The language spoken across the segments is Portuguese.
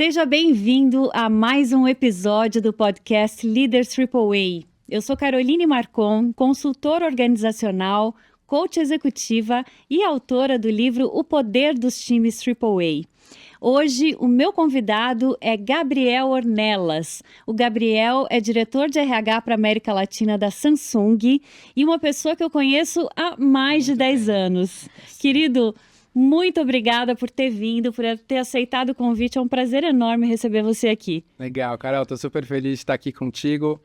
Seja bem-vindo a mais um episódio do podcast Leaders AAA. Eu sou Caroline Marcon, consultora organizacional, coach executiva e autora do livro O Poder dos Times AAA. Hoje, o meu convidado é Gabriel Ornelas. O Gabriel é diretor de RH para a América Latina da Samsung e uma pessoa que eu conheço há mais de 10 anos. Querido, muito obrigada por ter vindo, por ter aceitado o convite. É um prazer enorme receber você aqui. Legal, Carol. Estou super feliz de estar aqui contigo.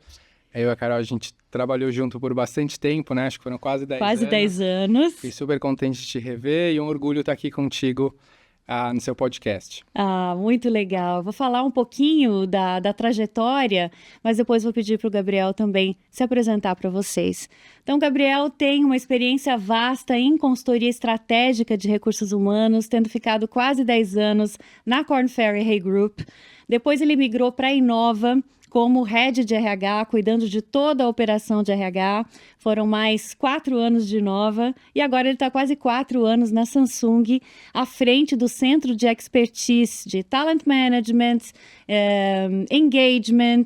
Eu e a Carol, a gente trabalhou junto por bastante tempo, né? Acho que foram quase 10 anos. Quase 10 anos. Fiquei super contente de te rever e um orgulho estar aqui contigo no seu podcast. Muito legal. Vou falar um pouquinho da trajetória, mas depois vou pedir para o Gabriel também se apresentar para vocês. Então, Gabriel tem uma experiência vasta em consultoria estratégica de recursos humanos, tendo ficado quase 10 anos na Korn Ferry Hay Group. Depois ele migrou para a Inova, como head de RH, cuidando de toda a operação de RH. Foram mais 4 anos de Inova e agora ele está quase 4 anos na Samsung, à frente do Centro de Expertise de Talent Management, Engagement,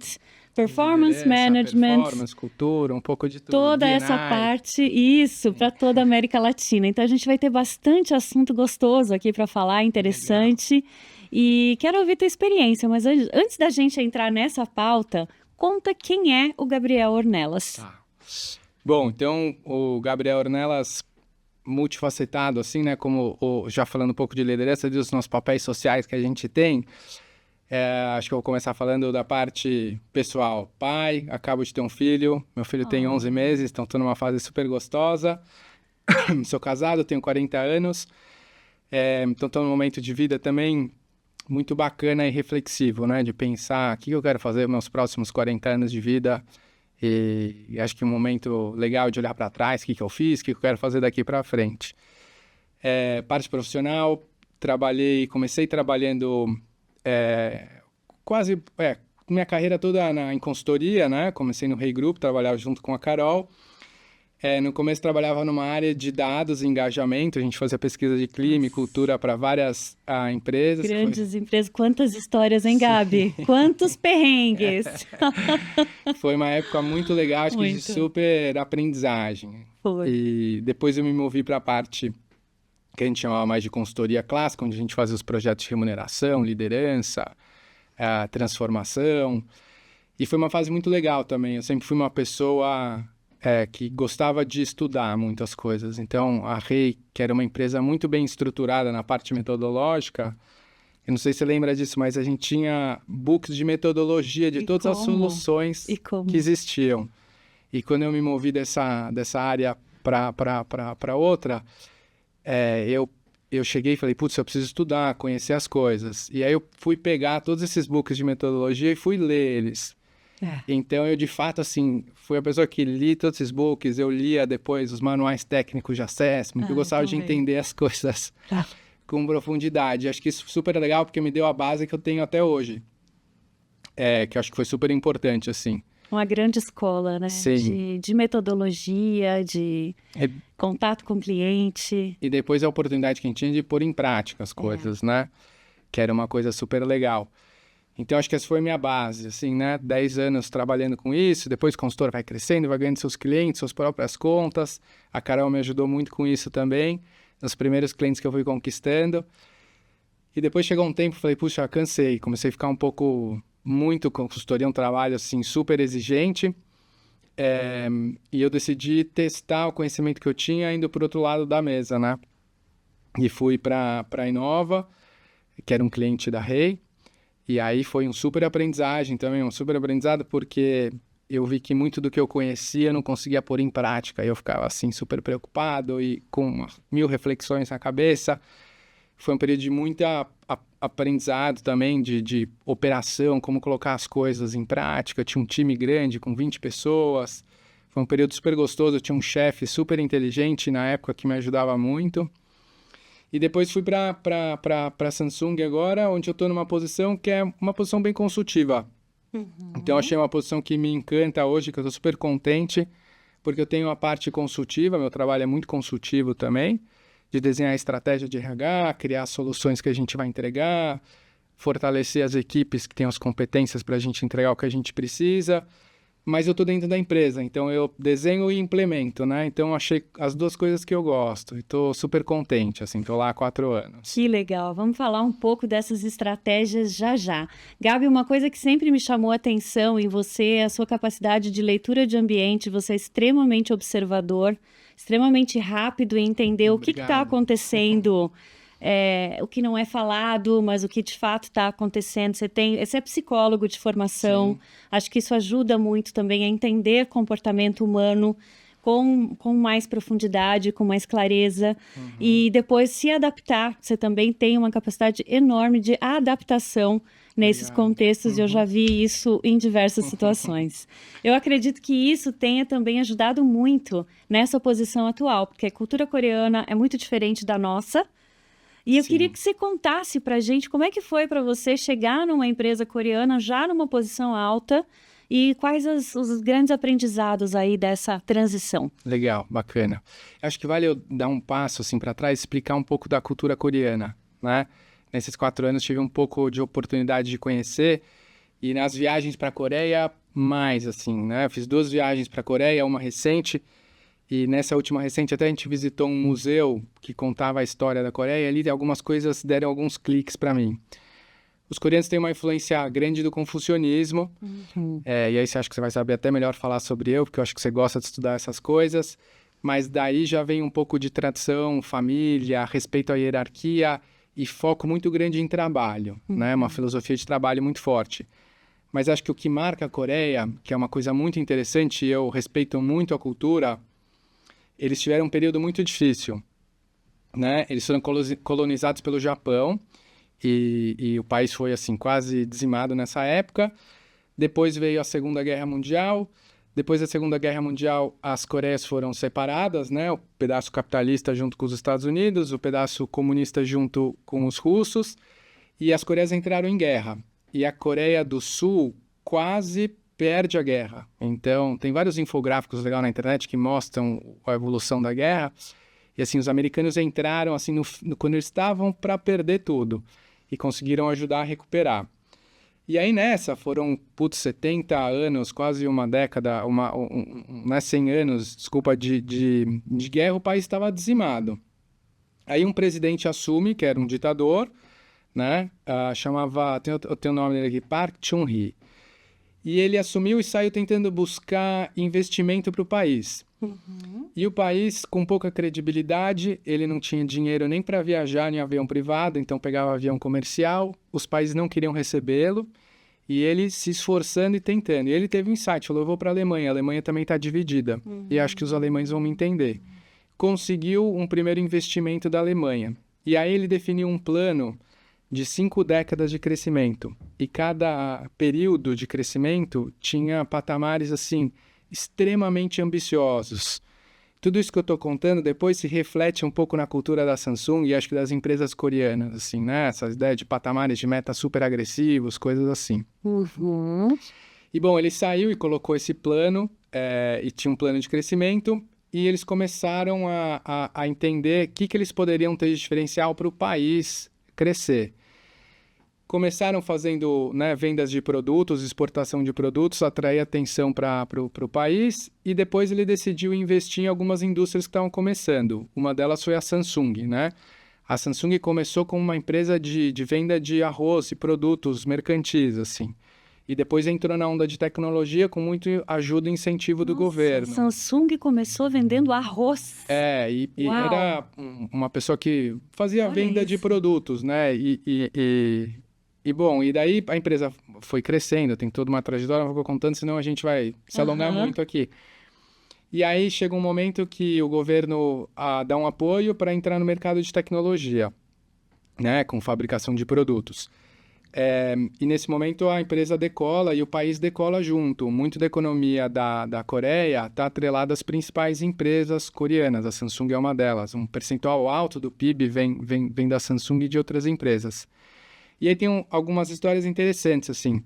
Performance Management. Performance, cultura, um pouco de tudo. Toda essa parte, isso, para toda a América Latina. Então a gente vai ter bastante assunto gostoso aqui para falar, interessante. Legal. E quero ouvir tua experiência, mas antes da gente entrar nessa pauta, conta quem é o Gabriel Ornelas. Tá. Bom, então o Gabriel Ornelas, multifacetado, assim, né? Como já falando um pouco de liderança, dos nossos papéis sociais que a gente tem, acho que eu vou começar falando da parte pessoal. Pai, acabo de ter um filho, meu filho tem 11 meses, então estou numa fase super gostosa. Sou casado, tenho 40 anos, então estou num momento de vida também muito bacana e reflexivo, né? De pensar o que eu quero fazer nos meus próximos 40 anos de vida e acho que um momento legal de olhar para trás, o que eu fiz, o que eu quero fazer daqui para frente. Parte profissional, comecei trabalhando minha carreira toda em consultoria, né? Comecei no Hay Group, trabalhava junto com a Carol. No começo trabalhava numa área de dados e engajamento, a gente fazia pesquisa de clima e cultura para várias empresas. Grandes empresas, quantas histórias, hein, Gabi? Quantos perrengues! Foi uma época muito legal, acho que de super aprendizagem. Foi. E depois eu me movi para a parte que a gente chamava mais de consultoria clássica, onde a gente fazia os projetos de remuneração, liderança, transformação. E foi uma fase muito legal também, eu sempre fui uma pessoa que gostava de estudar muitas coisas. Então, a Hay, que era uma empresa muito bem estruturada na parte metodológica, eu não sei se você lembra disso, mas a gente tinha books de metodologia de todas as soluções que existiam. E quando eu me movi dessa área para outra, eu cheguei e falei, putz, eu preciso estudar, conhecer as coisas. E aí eu fui pegar todos esses books de metodologia e fui ler eles. Então, eu, de fato, assim, fui a pessoa que li todos esses books, eu lia depois os manuais técnicos de assessment, eu gostava de entender as coisas com profundidade. Acho que isso é super legal, porque me deu a base que eu tenho até hoje, que eu acho que foi super importante, assim. Uma grande escola, né? Sim. De metodologia, de contato com o cliente. E depois a oportunidade que a gente tinha de pôr em prática as coisas, né? Que era uma coisa super legal. Então, acho que essa foi a minha base, assim, né? 10 anos trabalhando com isso, depois o consultor vai crescendo, vai ganhando seus clientes, suas próprias contas. A Carol me ajudou muito com isso também, nos primeiros clientes que eu fui conquistando. E depois chegou um tempo, falei, puxa, cansei. Comecei a ficar muito consultoria, um trabalho, assim, super exigente. E eu decidi testar o conhecimento que eu tinha indo para o outro lado da mesa, né? E fui para a Inova, que era um cliente da Hay. E aí foi um super aprendizagem também, um super aprendizado, porque eu vi que muito do que eu conhecia eu não conseguia pôr em prática. E eu ficava, assim, super preocupado e com 1000 reflexões na cabeça. Foi um período de muito aprendizado também, de operação, como colocar as coisas em prática. Eu tinha um time grande, com 20 pessoas. Foi um período super gostoso. Eu tinha um chefe super inteligente na época que me ajudava muito. E depois fui para a Samsung agora, onde eu estou numa posição que é uma posição bem consultiva. Então, achei uma posição que me encanta hoje, que eu estou super contente, porque eu tenho a parte consultiva, meu trabalho é muito consultivo também, de desenhar a estratégia de RH, criar soluções que a gente vai entregar, fortalecer as equipes que têm as competências para a gente entregar o que a gente precisa, mas eu estou dentro da empresa, então eu desenho e implemento, né? Então eu achei as duas coisas que eu gosto e estou super contente, assim, estou lá há 4 anos. Que legal, vamos falar um pouco dessas estratégias já já. Gabi, uma coisa que sempre me chamou a atenção em você é a sua capacidade de leitura de ambiente, você é extremamente observador, extremamente rápido em entender o que está acontecendo, o que não é falado, mas o que de fato está acontecendo. Você é psicólogo de formação, sim. Acho que isso ajuda muito também a entender comportamento humano com mais profundidade, com mais clareza, e depois se adaptar. Você também tem uma capacidade enorme de adaptação nesses contextos, eu já vi isso em diversas situações. Eu acredito que isso tenha também ajudado muito nessa posição atual, porque a cultura coreana é muito diferente da nossa. E eu queria que você contasse para a gente como é que foi para você chegar numa empresa coreana já numa posição alta e quais os grandes aprendizados aí dessa transição. Legal, bacana. Acho que vale eu dar um passo assim para trás e explicar um pouco da cultura coreana, né? Nesses 4 anos tive um pouco de oportunidade de conhecer e nas viagens para a Coreia mais assim, né? Eu fiz 2 viagens para a Coreia, uma recente. E nessa última recente até a gente visitou um museu que contava a história da Coreia e ali algumas coisas deram alguns cliques para mim. Os coreanos têm uma influência grande do confucionismo, e aí você acha que você vai saber até melhor falar sobre porque eu acho que você gosta de estudar essas coisas, mas daí já vem um pouco de tradição, família, respeito à hierarquia e foco muito grande em trabalho, né? Uma filosofia de trabalho muito forte. Mas acho que o que marca a Coreia, que é uma coisa muito interessante, e eu respeito muito a cultura, eles tiveram um período muito difícil, né? Eles foram colonizados pelo Japão e o país foi assim quase dizimado nessa época. Depois veio a Segunda Guerra Mundial. Depois da Segunda Guerra Mundial, as Coreias foram separadas, né? O pedaço capitalista junto com os Estados Unidos, o pedaço comunista junto com os russos. E as Coreias entraram em guerra. E a Coreia do Sul quase perde a guerra. Então, tem vários infográficos legais na internet que mostram a evolução da guerra. E, assim, os americanos entraram, assim, quando eles estavam para perder tudo. E conseguiram ajudar a recuperar. E aí, nessa, foram, 70 anos, quase uma década, 100 anos, desculpa, de guerra, o país estava dizimado. Aí um presidente assume, que era um ditador, né? Tem o nome dele aqui, Park Chung-hee. E ele assumiu e saiu tentando buscar investimento para o país. E o país, com pouca credibilidade, ele não tinha dinheiro nem para viajar em avião privado, então pegava avião comercial, os países não queriam recebê-lo, e ele se esforçando e tentando. E ele teve um insight, falou, eu vou para a Alemanha também está dividida, e acho que os alemães vão me entender. Conseguiu um primeiro investimento da Alemanha, e aí ele definiu um plano de 5 décadas de crescimento. E cada período de crescimento tinha patamares, assim, extremamente ambiciosos. Tudo isso que eu estou contando depois se reflete um pouco na cultura da Samsung e acho que das empresas coreanas, assim, né? Essas ideias de patamares de meta super agressivos, coisas assim. E, bom, ele saiu e colocou esse plano, e tinha um plano de crescimento, e eles começaram a entender o que eles poderiam ter de diferencial para o país crescer. Começaram fazendo, né, vendas de produtos, exportação de produtos, atrair atenção para o país, e depois ele decidiu investir em algumas indústrias que estavam começando. Uma delas foi a Samsung, né? A Samsung começou como uma empresa de venda de arroz e produtos mercantis, assim. E depois entrou na onda de tecnologia com muito ajuda e incentivo do governo. A Samsung começou vendendo arroz. E era uma pessoa que fazia venda de produtos, né? E bom, e daí a empresa foi crescendo, tem toda uma trajetória, não vou contando, senão a gente vai se alongar muito aqui. E aí chega um momento que o governo dá um apoio para entrar no mercado de tecnologia, né? Com fabricação de produtos. E nesse momento a empresa decola e o país decola junto. Muito da economia da Coreia está atrelada às principais empresas coreanas. A Samsung é uma delas. Um percentual alto do PIB vem da Samsung e de outras empresas. E aí tem algumas histórias interessantes, assim.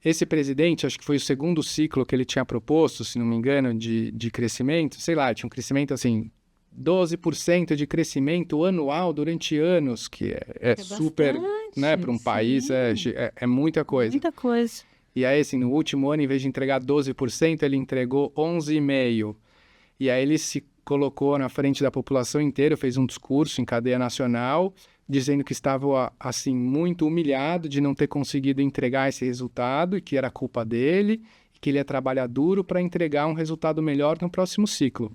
Esse presidente, acho que foi o segundo ciclo que ele tinha proposto, se não me engano, de crescimento. Sei lá, tinha um crescimento, assim, 12% de crescimento anual durante anos, que é super... né? Para um país é muita coisa. Muita coisa. E aí, assim, no último ano, em vez de entregar 12%, ele entregou 11,5%. E aí ele se colocou na frente da população inteira, fez um discurso em cadeia nacional, dizendo que estava, assim, muito humilhado de não ter conseguido entregar esse resultado e que era culpa dele, e que ele ia trabalhar duro para entregar um resultado melhor no próximo ciclo.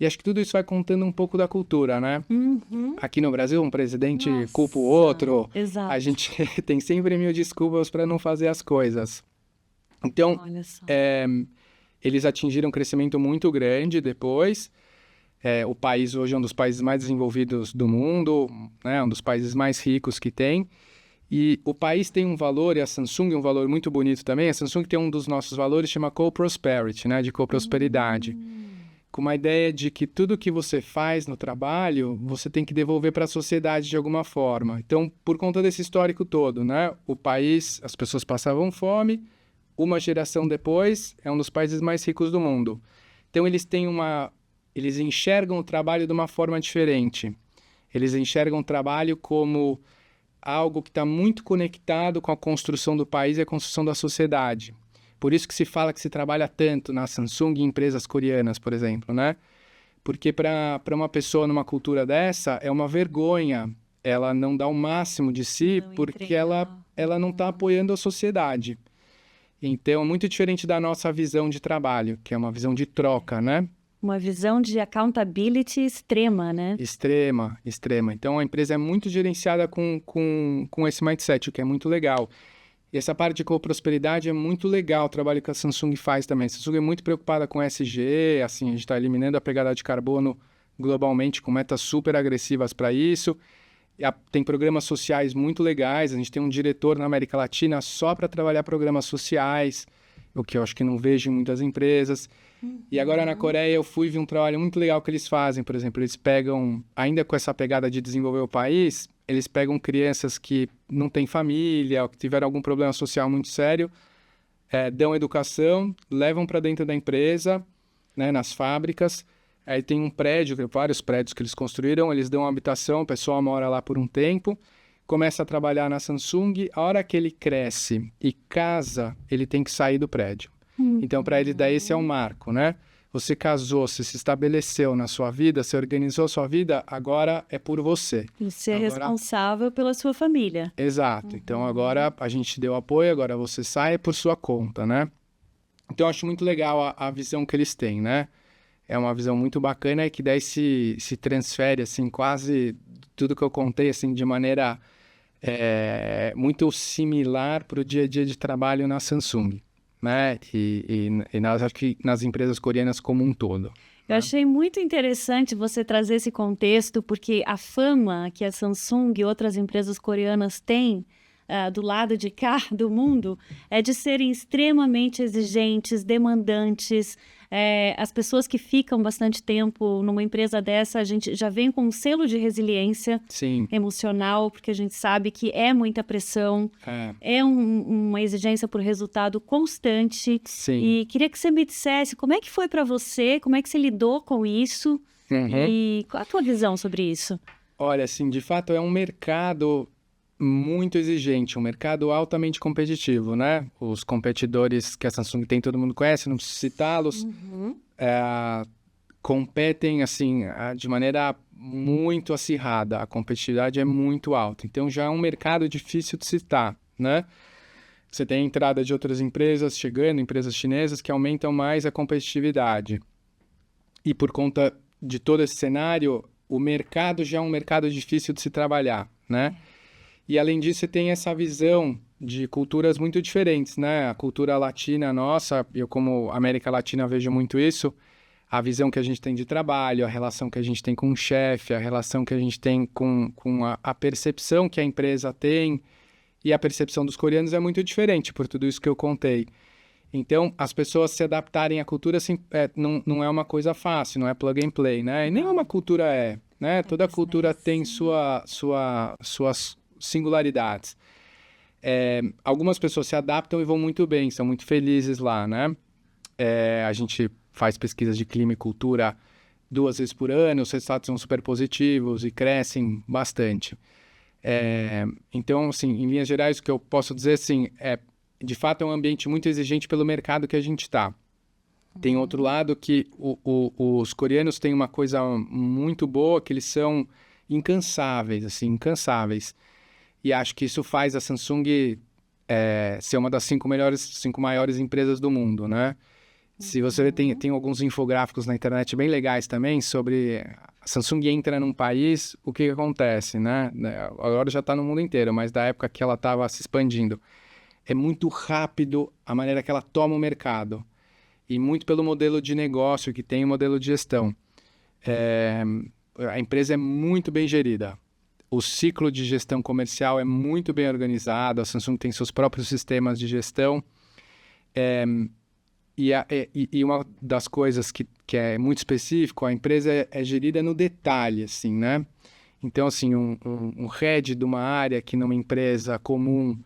E acho que tudo isso vai contando um pouco da cultura, né? Aqui no Brasil, um presidente culpa o outro. Exato. A gente tem sempre mil desculpas para não fazer as coisas. Então, Olha só. eles atingiram um crescimento muito grande depois. O país hoje é um dos países mais desenvolvidos do mundo, né? Um dos países mais ricos que tem. E o país tem um valor, e a Samsung um valor muito bonito também. A Samsung tem um dos nossos valores, chama Co-Prosperity, né? De co-prosperidade. Com uma ideia de que tudo que você faz no trabalho, você tem que devolver para a sociedade de alguma forma. Então, por conta desse histórico todo, né? O país, as pessoas passavam fome, uma geração depois, é um dos países mais ricos do mundo. Então, eles enxergam o trabalho de uma forma diferente. Eles enxergam o trabalho como algo que está muito conectado com a construção do país e a construção da sociedade. Por isso que se fala que se trabalha tanto na Samsung e em empresas coreanas, por exemplo, né? Porque para uma pessoa numa cultura dessa, é uma vergonha ela não dar o máximo de si, porque ela não está apoiando a sociedade. Então, é muito diferente da nossa visão de trabalho, que é uma visão de troca, né? Uma visão de accountability extrema, né? Extrema. Então, a empresa é muito gerenciada com esse mindset, o que é muito legal. E essa parte de co-prosperidade é muito legal, o trabalho que a Samsung faz também. A Samsung é muito preocupada com ESG, assim, a gente está eliminando a pegada de carbono globalmente, com metas super agressivas para isso. Tem programas sociais muito legais, a gente tem um diretor na América Latina só para trabalhar programas sociais, o que eu acho que não vejo em muitas empresas. E agora na Coreia eu fui ver um trabalho muito legal que eles fazem, por exemplo, eles pegam, ainda com essa pegada de desenvolver o país, eles pegam crianças que não têm família, ou que tiveram algum problema social muito sério, dão educação, levam para dentro da empresa, né, nas fábricas. Aí tem um prédio, vários prédios que eles construíram, eles dão uma habitação, o pessoal mora lá por um tempo, começa a trabalhar na Samsung, a hora que ele cresce e casa, ele tem que sair do prédio. Então, para ele, daí esse é um marco, né? Você casou, você se estabeleceu na sua vida, você organizou a sua vida, agora é por você. Você é responsável pela sua família. Exato. Então, agora a gente te deu apoio, agora você sai por sua conta, né? Então, eu acho muito legal a visão que eles têm, né? É uma visão muito bacana e que daí se transfere, assim, quase tudo que eu contei, assim, de maneira muito similar para o dia a dia de trabalho na Samsung, né? E acho que nas empresas coreanas como um todo. Eu achei muito interessante você trazer esse contexto, porque a fama que a Samsung e outras empresas coreanas têm do lado de cá do mundo é de serem extremamente exigentes, demandantes. As pessoas que ficam bastante tempo numa empresa dessa, a gente já vem com um selo de resiliência emocional, porque a gente sabe que é muita pressão, uma exigência por resultado constante. Sim. E queria que você me dissesse como é que foi para você, como é que você lidou com isso e qual a tua visão sobre isso? Olha, assim, de fato é um mercado muito exigente, um mercado altamente competitivo, né? Os competidores que a Samsung tem, todo mundo conhece, não preciso citá-los, competem, assim, de maneira muito acirrada, a competitividade é muito alta, então já é um mercado difícil de citar, né? Você tem a entrada de outras empresas chegando, empresas chinesas, que aumentam mais a competitividade. E por conta de todo esse cenário, o mercado já é um mercado difícil de se trabalhar, né? E, além disso, você tem essa visão de culturas muito diferentes, né? A cultura latina nossa, eu como América Latina vejo muito isso, a visão que a gente tem de trabalho, a relação que a gente tem com o chefe, a relação que a gente tem com a percepção que a empresa tem, e a percepção dos coreanos é muito diferente por tudo isso que eu contei. Então, as pessoas se adaptarem à cultura assim, não é uma coisa fácil, não é plug and play, né? E nenhuma cultura né? Toda cultura tem suas singularidades. Algumas pessoas se adaptam e vão muito bem, são muito felizes lá, né? A gente faz pesquisas de clima e cultura 2 vezes por ano, os resultados são super positivos e crescem bastante. Então, assim, em linhas gerais, o que eu posso dizer, assim, de fato é um ambiente muito exigente pelo mercado que a gente está. Tem outro lado que os coreanos têm uma coisa muito boa, que eles são incansáveis, assim, incansáveis. E acho que isso faz a Samsung ser uma das 5 maiores empresas do mundo, né? Se você ver, tem alguns infográficos na internet bem legais também sobre a Samsung entra num país, o que acontece, né? Agora já está no mundo inteiro, mas da época que ela estava se expandindo. É muito rápido a maneira que ela toma o mercado. E muito pelo modelo de negócio que tem, o modelo de gestão. A empresa é muito bem gerida. O ciclo de gestão comercial é muito bem organizado. A Samsung tem seus próprios sistemas de gestão. E uma das coisas que é muito específico, a empresa é gerida no detalhe, assim, né? Então, assim, um head de uma área que numa empresa comum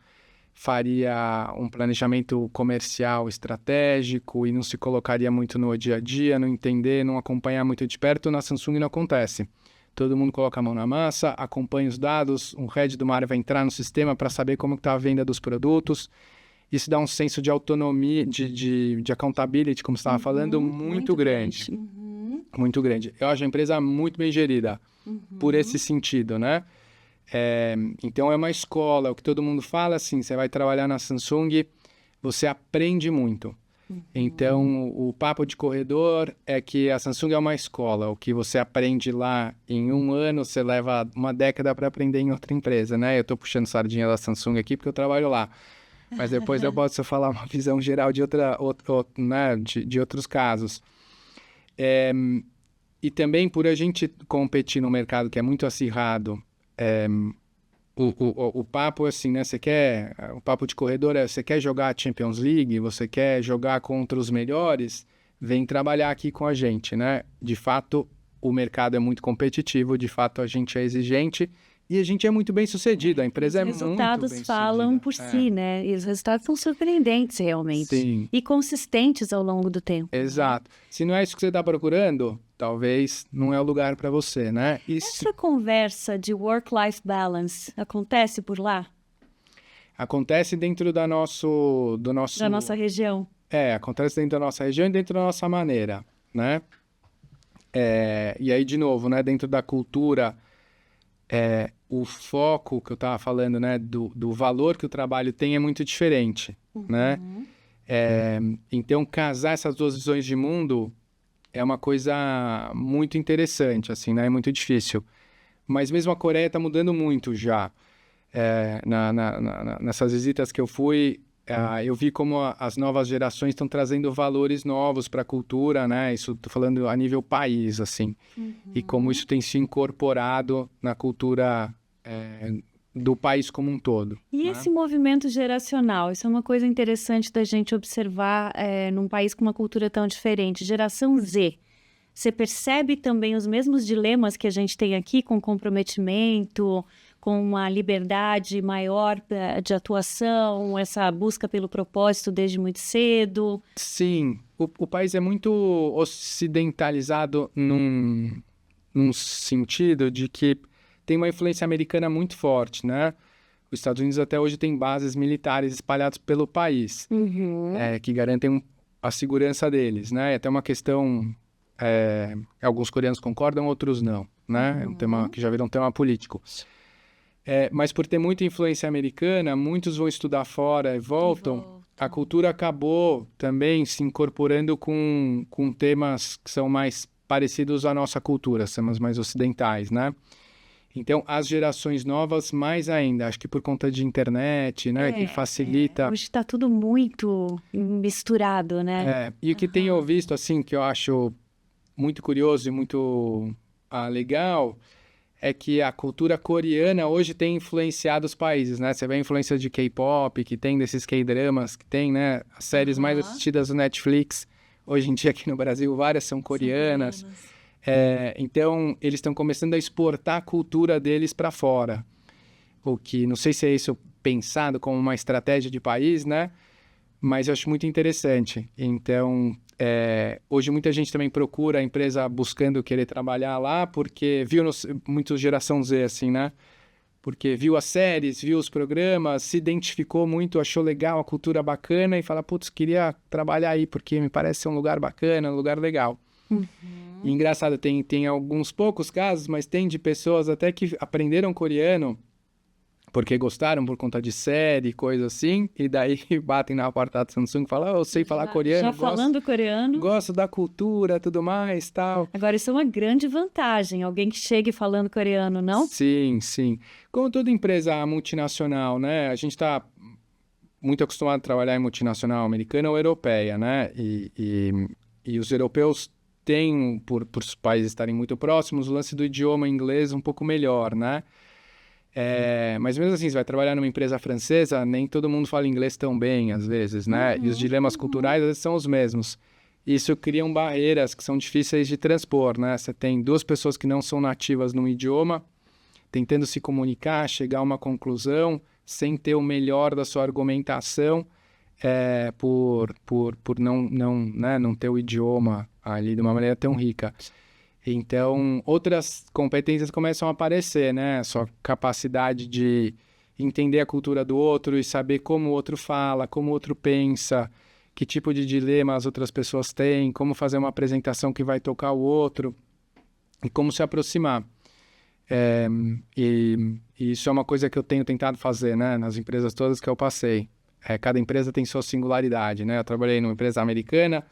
faria um planejamento comercial estratégico e não se colocaria muito no dia a dia, não entender, não acompanhar muito de perto, na Samsung não acontece. Todo mundo coloca a mão na massa, acompanha os dados, um head de uma área vai entrar no sistema para saber como está a venda dos produtos. Isso dá um senso de autonomia, de accountability, como você estava falando, muito grande. Muito grande. Eu acho a empresa muito bem gerida por esse sentido, né? Então é uma escola, o que todo mundo fala assim, você vai trabalhar na Samsung, você aprende muito. Então o papo de corredor é que a Samsung é uma escola, o que você aprende lá em 1 ano, você leva uma década para aprender em outra empresa, né? Eu estou puxando sardinha da Samsung aqui porque eu trabalho lá, mas depois eu posso falar uma visão geral de né? de outros casos. E também por a gente competir no mercado que é muito acirrado, o papo assim, né? O papo de corredor você quer jogar a Champions League, você quer jogar contra os melhores, vem trabalhar aqui com a gente, né? De fato, o mercado é muito competitivo, de fato a gente é exigente e a gente é muito bem sucedido, a empresa é muito bem sucedida. Os resultados falam por si, né? E os resultados são surpreendentes realmente. Sim. E consistentes ao longo do tempo. Exato. Se não é isso que você está procurando, talvez não é o lugar para você, né? Essa conversa de work-life balance acontece por lá? Acontece dentro da nossa região. Acontece dentro da nossa região e dentro da nossa maneira, né? E aí, de novo, né? Dentro da cultura, o foco que eu estava falando, né? Do valor que o trabalho tem é muito diferente, né? Então, casar essas duas visões de mundo é uma coisa muito interessante, assim, né? É muito difícil. Mas mesmo a Coreia está mudando muito já. Nessas visitas que eu fui, eu vi como as novas gerações estão trazendo valores novos para a cultura, né? Isso estou falando a nível país, assim. E como isso tem se incorporado na cultura do país como um todo. E esse movimento geracional, isso é uma coisa interessante da gente observar num país com uma cultura tão diferente. Geração Z, você percebe também os mesmos dilemas que a gente tem aqui com comprometimento, com uma liberdade maior de atuação, essa busca pelo propósito desde muito cedo? Sim, o país é muito ocidentalizado num sentido de que tem uma influência americana muito forte, né? Os Estados Unidos até hoje tem bases militares espalhadas pelo país, que garantem a segurança deles, né? É até uma questão, alguns coreanos concordam, outros não, né? É um tema que já virou um tema político. Mas por ter muita influência americana, muitos vão estudar fora e voltam. A cultura acabou também se incorporando com temas que são mais parecidos à nossa cultura, temas mais ocidentais, né? Então, as gerações novas, mais ainda, acho que por conta de internet, né, que facilita... Hoje está tudo muito misturado, né? E o que tenho visto, assim, que eu acho muito curioso e muito legal, é que a cultura coreana hoje tem influenciado os países, né? Você vê a influência de K-pop, que tem desses K-dramas, que tem, né, as séries mais assistidas do Netflix. Hoje em dia, aqui no Brasil, várias são coreanas. Então, eles estão começando a exportar a cultura deles para fora. O que, não sei se é isso pensado como uma estratégia de país, né? Mas eu acho muito interessante. Então, hoje muita gente também procura a empresa buscando querer trabalhar lá, porque viu muito geração Z, assim, né? porque viu as séries, viu os programas, se identificou muito, achou legal, a cultura bacana e fala, putz, queria trabalhar aí, porque me parece ser um lugar bacana, um lugar legal. E engraçado, tem alguns poucos casos, mas tem de pessoas até que aprenderam coreano porque gostaram por conta de série, coisa assim, e daí batem na porta da Samsung e falam, eu sei falar coreano, Já falando coreano. Gosto da cultura, tudo mais, tal. Agora, isso é uma grande vantagem, alguém que chegue falando coreano, não? Sim, sim. Como toda empresa multinacional, né? A gente está muito acostumado a trabalhar em multinacional americana ou europeia, né? E os europeus têm, por os países estarem muito próximos, o lance do idioma inglês um pouco melhor, né? Mas mesmo assim, você vai trabalhar numa empresa francesa, nem todo mundo fala inglês tão bem, às vezes, né? E os dilemas culturais, às vezes, são os mesmos. Isso criam barreiras que são difíceis de transpor, né? Você tem duas pessoas que não são nativas num idioma, tentando se comunicar, chegar a uma conclusão, sem ter o melhor da sua argumentação, por não ter o idioma ali de uma maneira tão rica. Então, outras competências começam a aparecer, né? Sua capacidade de entender a cultura do outro e saber como o outro fala, como o outro pensa, que tipo de dilema as outras pessoas têm, como fazer uma apresentação que vai tocar o outro e como se aproximar. E isso é uma coisa que eu tenho tentado fazer, né? Nas empresas todas que eu passei. Cada empresa tem sua singularidade, né? Eu trabalhei numa empresa americana,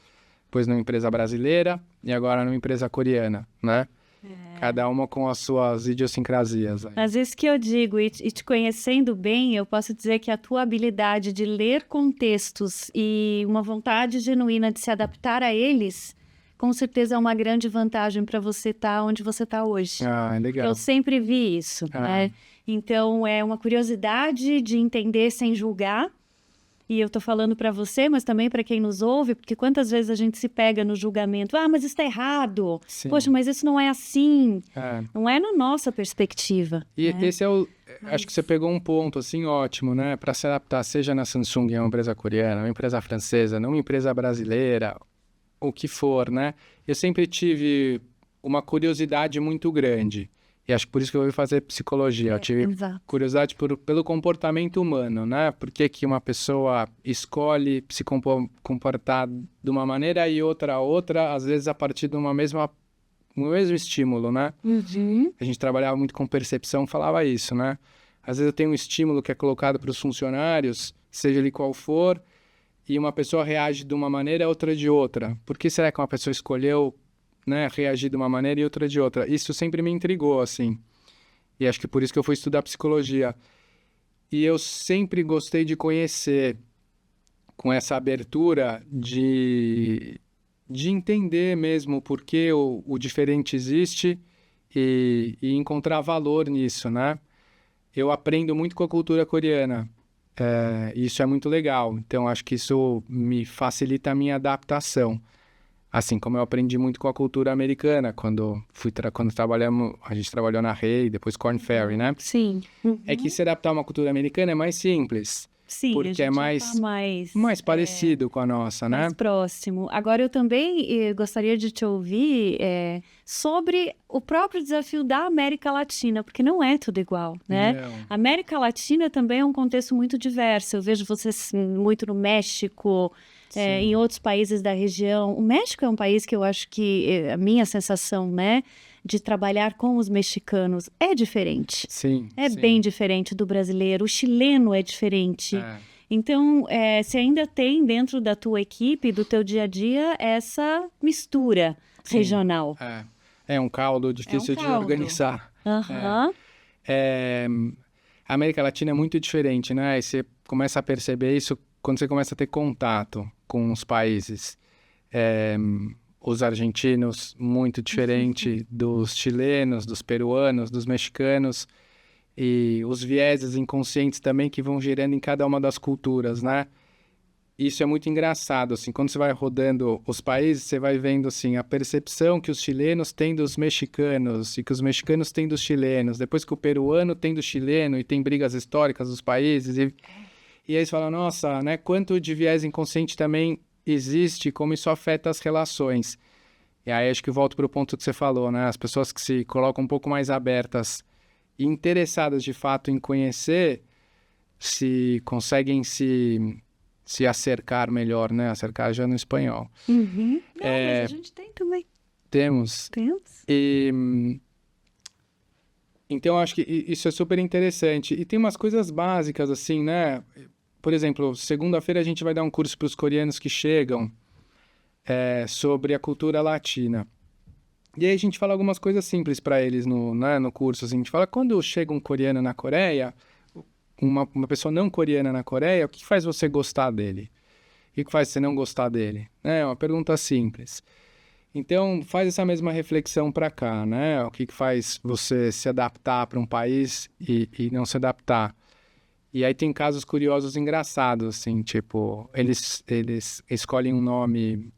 depois numa empresa brasileira e agora numa empresa coreana, né? Cada uma com as suas idiosincrasias. Às vezes que eu digo, e te conhecendo bem, eu posso dizer que a tua habilidade de ler contextos e uma vontade genuína de se adaptar a eles, com certeza é uma grande vantagem para você estar onde você está hoje. Ah, legal. Eu sempre vi isso, né? Então, é uma curiosidade de entender sem julgar. E eu tô falando para você, mas também para quem nos ouve, porque quantas vezes a gente se pega no julgamento, mas isso tá errado. Sim. Poxa, mas isso não é assim. Não é na nossa perspectiva. E né? esse acho que você pegou um ponto, assim, ótimo, né? Para se adaptar, seja na Samsung, uma empresa coreana, uma empresa francesa, não uma empresa brasileira, o que for, né? Eu sempre tive uma curiosidade muito grande. E acho que por isso que eu vou fazer psicologia. Eu tive curiosidade pelo comportamento humano, né? Por que que uma pessoa escolhe se comportar de uma maneira e outra, às vezes a partir de um mesmo estímulo, né? A gente trabalhava muito com percepção, falava isso, né? Às vezes eu tenho um estímulo que é colocado para os funcionários, seja ele qual for, e uma pessoa reage de uma maneira e outra de outra. Por que será que uma pessoa escolheu, né, reagir de uma maneira e outra de outra? Isso sempre me intrigou, assim. E acho que por isso que eu fui estudar psicologia. E eu sempre gostei de conhecer, com essa abertura de entender mesmo por que o diferente existe e encontrar valor nisso, né? Eu aprendo muito com a cultura coreana. Isso é muito legal. Então, acho que isso me facilita a minha adaptação. Assim como eu aprendi muito com a cultura americana, quando trabalhamos, a gente trabalhou na Rei, depois Korn Ferry, né? Sim. É que se adaptar a uma cultura americana é mais simples. Sim, porque é mais parecido com a nossa, né? Mais próximo. Agora, eu também gostaria de te ouvir sobre o próprio desafio da América Latina, porque não é tudo igual, né? Não. A América Latina também é um contexto muito diverso. Eu vejo você muito no México, em outros países da região. O México é um país que eu acho que a minha sensação, né, de trabalhar com os mexicanos é diferente. Sim. Bem diferente do brasileiro. O chileno é diferente. Então, você ainda tem dentro da tua equipe, do teu dia a dia, essa mistura regional. É um caldo difícil de organizar. A América Latina é muito diferente, né? E você começa a perceber isso quando você começa a ter contato com os países. Os argentinos, muito diferente dos chilenos, dos peruanos, dos mexicanos, e os vieses inconscientes também que vão gerando em cada uma das culturas, né? Isso é muito engraçado, assim, quando você vai rodando os países, você vai vendo, assim, a percepção que os chilenos têm dos mexicanos e que os mexicanos têm dos chilenos, depois que o peruano tem do chileno e tem brigas históricas dos países, e aí você fala, nossa, né, quanto de viés inconsciente também existe, como isso afeta as relações. E aí acho que volto para o ponto que você falou, né? As pessoas que se colocam um pouco mais abertas e interessadas de fato em conhecer, se conseguem se acercar melhor, né? Acercar já no espanhol. Não, mas a gente tem também. Temos. Então, acho que isso é super interessante. E tem umas coisas básicas, assim, né? Por exemplo, segunda-feira a gente vai dar um curso para os coreanos que chegam sobre a cultura latina. E aí a gente fala algumas coisas simples para eles no curso. Assim. A gente fala, quando chega um coreano na Coreia, uma pessoa não coreana na Coreia, o que faz você gostar dele? O que faz você não gostar dele? É uma pergunta simples. Então, faz essa mesma reflexão para cá, né? O que faz você se adaptar para um país e não se adaptar? E aí tem casos curiosos engraçados, assim, tipo, eles escolhem um nome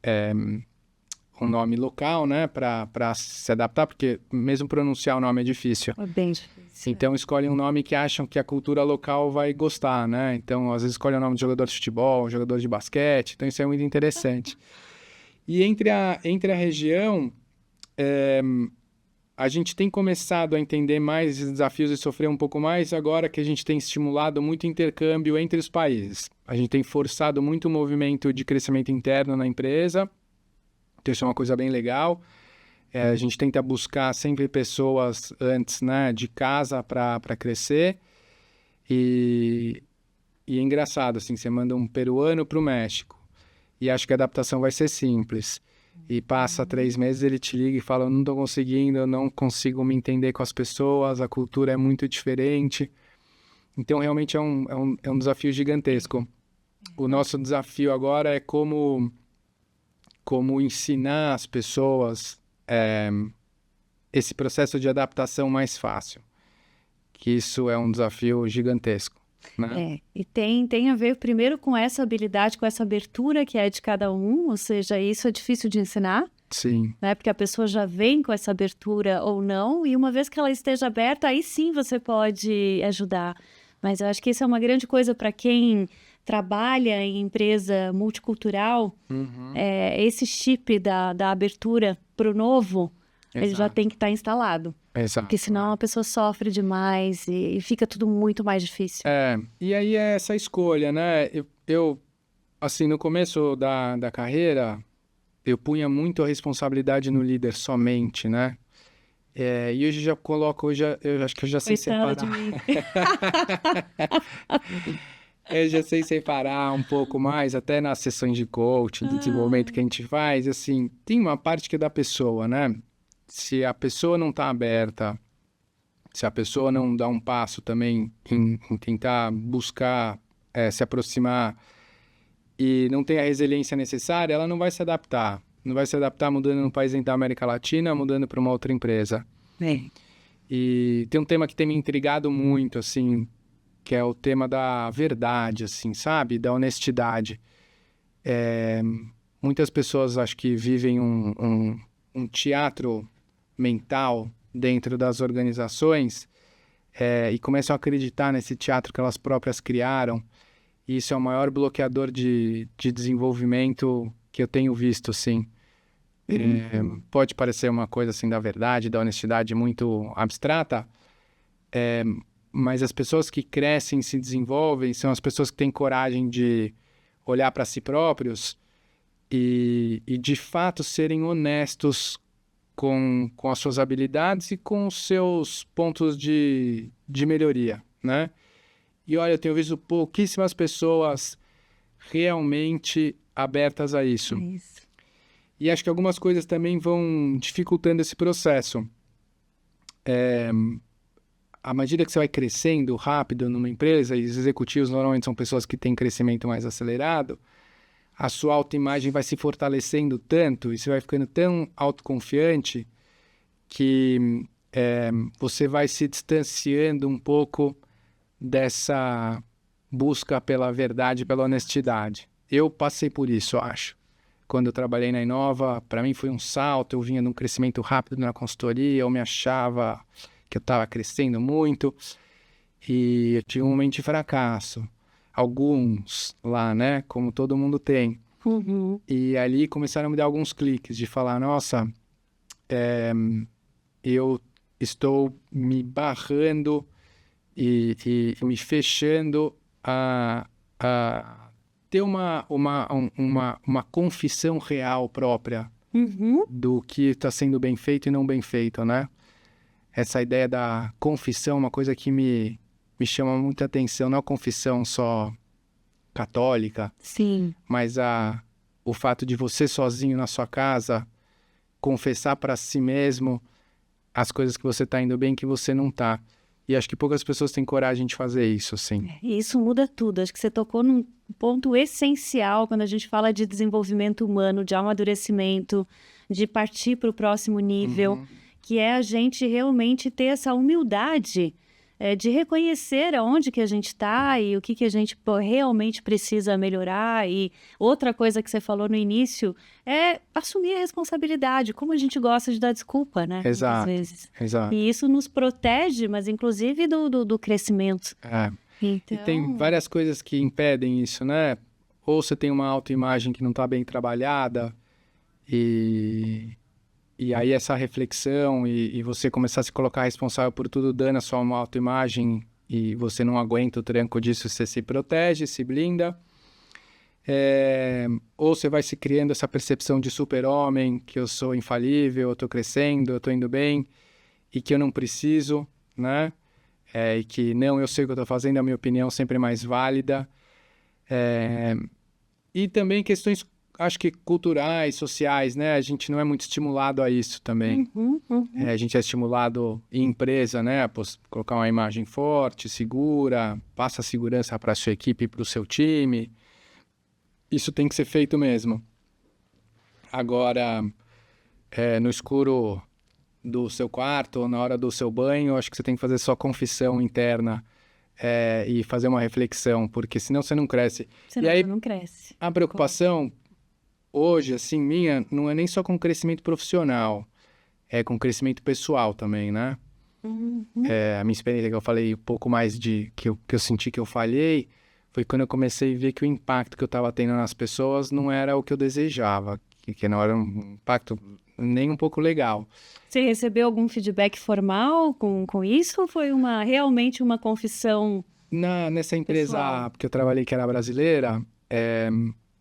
local, né, para se adaptar, porque mesmo pronunciar o nome é difícil. É bem difícil. Então, escolhem um nome que acham que a cultura local vai gostar, né? Então, às vezes escolhem o nome de jogador de futebol, jogador de basquete, então isso é muito interessante. E entre a região, a gente tem começado a entender mais esses desafios e sofrer um pouco mais agora que a gente tem estimulado muito intercâmbio entre os países. A gente tem forçado muito o movimento de crescimento interno na empresa, então isso é uma coisa bem legal. A gente tenta buscar sempre pessoas antes, né, de casa para crescer. E é engraçado, assim, você manda um peruano para o México e acha que a adaptação vai ser simples. E passa 3 meses, ele te liga e fala, eu não estou conseguindo, eu não consigo me entender com as pessoas, a cultura é muito diferente. Então, realmente é um desafio gigantesco. O nosso desafio agora é como ensinar as pessoas esse processo de adaptação mais fácil. Que isso é um desafio gigantesco. Né? E tem a ver primeiro com essa habilidade, com essa abertura que é de cada um, ou seja, isso é difícil de ensinar. Sim. Né? Porque a pessoa já vem com essa abertura ou não, e uma vez que ela esteja aberta, aí sim você pode ajudar. Mas eu acho que isso é uma grande coisa para quem trabalha em empresa multicultural, esse chip da abertura para o novo, ele já tem que estar instalado. Exato. Porque senão a pessoa sofre demais e fica tudo muito mais difícil. E aí é essa escolha, né? Eu assim, no começo da carreira, eu punha muito a responsabilidade no líder somente, né? E hoje já coloco, eu acho que eu já sei separar. De mim. Eu já sei separar um pouco mais, até nas sessões de coaching, de desenvolvimento que a gente faz, assim, tem uma parte que é da pessoa, né? Se a pessoa não está aberta, se a pessoa não dá um passo também em tentar buscar se aproximar e não tem a resiliência necessária, ela não vai se adaptar. Não vai se adaptar mudando no país da América Latina, mudando para uma outra empresa. E tem um tema que tem me intrigado muito, assim, que é o tema da verdade, assim, sabe? Da honestidade. Muitas pessoas, acho que vivem um teatro mental dentro das organizações e começam a acreditar nesse teatro que elas próprias criaram. E isso é o maior bloqueador de desenvolvimento que eu tenho visto, sim. Pode parecer uma coisa assim da verdade, da honestidade muito abstrata, mas as pessoas que crescem e se desenvolvem são as pessoas que têm coragem de olhar para si próprios e de fato serem honestos com as suas habilidades e com os seus pontos de melhoria, né? E olha, eu tenho visto pouquíssimas pessoas realmente abertas a isso. E acho que algumas coisas também vão dificultando esse processo. À medida que você vai crescendo rápido numa empresa, e os executivos normalmente são pessoas que têm crescimento mais acelerado, a sua autoimagem vai se fortalecendo tanto e você vai ficando tão autoconfiante que você vai se distanciando um pouco dessa busca pela verdade, pela honestidade. Eu passei por isso, eu acho. Quando eu trabalhei na Inova, para mim foi um salto, eu vinha de um crescimento rápido na consultoria, eu me achava que eu estava crescendo muito e eu tive um momento de fracasso. Alguns lá, né? Como todo mundo tem. E ali começaram a me dar alguns cliques de falar, nossa, eu estou me barrando e me fechando a ter uma confissão real própria do que está sendo bem feito e não bem feito, né? Essa ideia da confissão é uma coisa que me chama muita atenção, não a confissão só católica, Sim. mas o fato de você sozinho na sua casa confessar para si mesmo as coisas que você está indo bem e que você não está. E acho que poucas pessoas têm coragem de fazer isso, assim. E isso muda tudo. Acho que você tocou num ponto essencial quando a gente fala de desenvolvimento humano, de amadurecimento, de partir para o próximo nível, que é a gente realmente ter essa humildade de reconhecer aonde que a gente está e o que a gente realmente precisa melhorar. E outra coisa que você falou no início é assumir a responsabilidade, como a gente gosta de dar desculpa, né? Exato, Muitas vezes. exato. E isso nos protege, mas inclusive do crescimento. Então... E tem várias coisas que impedem isso, né? Ou você tem uma autoimagem que não está bem trabalhada e aí essa reflexão e você começar a se colocar responsável por tudo dando a sua autoimagem e você não aguenta o tranco disso, você se protege, se blinda. Ou você vai se criando essa percepção de super-homem, que eu sou infalível, eu estou crescendo, eu estou indo bem e que eu não preciso, né? E que não, eu sei o que eu estou fazendo, a minha opinião sempre é mais válida. E também questões, acho que culturais, sociais, né? A gente não é muito estimulado a isso também. A gente é estimulado em empresa, né? Colocar uma imagem forte, segura, passa segurança para a sua equipe e para o seu time. Isso tem que ser feito mesmo. Agora, no escuro do seu quarto ou na hora do seu banho, acho que você tem que fazer sua confissão interna e fazer uma reflexão, porque senão você não cresce. Senão e aí, você não cresce. A preocupação hoje, assim, minha, não é nem só com crescimento profissional, é com crescimento pessoal também, né? A minha experiência que eu falei um pouco mais que eu senti que eu falhei, foi quando eu comecei a ver que o impacto que eu estava tendo nas pessoas não era o que eu desejava, que não era um impacto nem um pouco legal. Você recebeu algum feedback formal com isso ou foi realmente uma confissão nessa empresa pessoal? Que eu trabalhei, que era brasileira,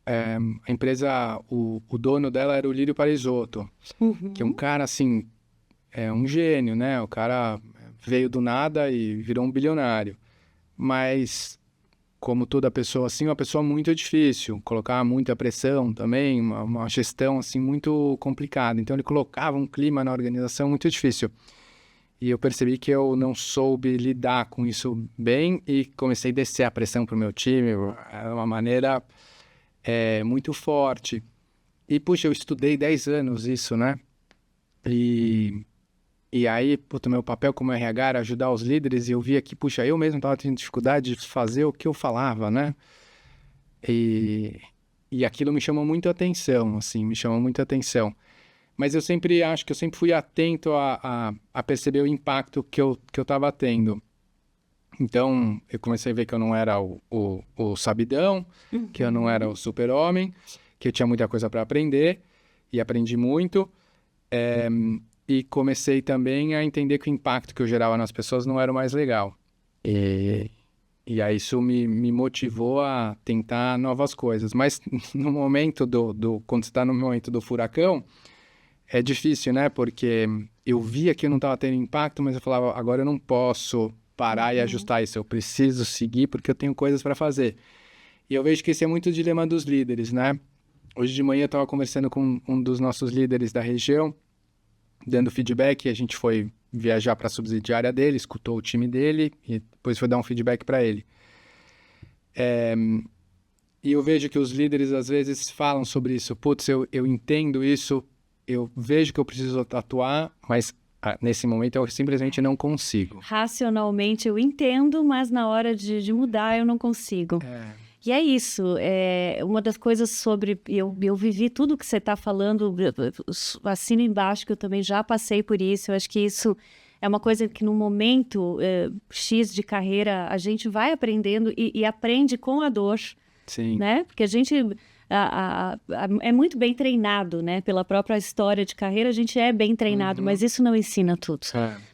a empresa, o dono dela era o Lírio Parisotto, que é um cara, assim, um gênio, né? O cara veio do nada e virou um bilionário. Mas, como toda pessoa, assim, uma pessoa muito difícil, colocar muita pressão também, uma gestão, assim, muito complicada. Então, ele colocava um clima na organização muito difícil. E eu percebi que eu não soube lidar com isso bem e comecei a descer a pressão para o meu time, de uma maneira muito forte. E, puxa, eu estudei 10 anos isso, né? E aí, puta, meu papel como RH era ajudar os líderes e eu via que, puxa, eu mesmo estava tendo dificuldade de fazer o que eu falava, né? E aquilo me chamou muito a atenção, assim, me chamou muito a atenção. Mas eu sempre acho que eu sempre fui atento a perceber o impacto que eu estava tendo. Então, eu comecei a ver que eu não era o sabidão, que eu não era o super-homem, que eu tinha muita coisa para aprender, e aprendi muito. E comecei também a entender que o impacto que eu gerava nas pessoas não era o mais legal. E aí isso me motivou a tentar novas coisas. Mas no momento quando você está no momento do furacão, é difícil, né? Porque eu via que eu não estava tendo impacto, mas eu falava, agora eu não posso parar e ajustar isso. Eu preciso seguir porque eu tenho coisas para fazer. E eu vejo que esse é muito o dilema dos líderes, né? Hoje de manhã eu estava conversando com um dos nossos líderes da região, dando feedback. A gente foi viajar para a subsidiária dele, escutou o time dele e depois foi dar um feedback para ele. E eu vejo que os líderes às vezes falam sobre isso. Putz, eu entendo isso, eu vejo que eu preciso atuar, mas nesse momento eu simplesmente não consigo. Racionalmente eu entendo, mas na hora de mudar eu não consigo. E é isso, uma das coisas sobre... Eu vivi tudo que você está falando, assino embaixo que eu também já passei por isso. Eu acho que isso é uma coisa que no momento X de carreira a gente vai aprendendo e aprende com a dor. Sim. Né? Porque a gente é muito bem treinado, né? Pela própria história de carreira, a gente é bem treinado, mas isso não ensina tudo.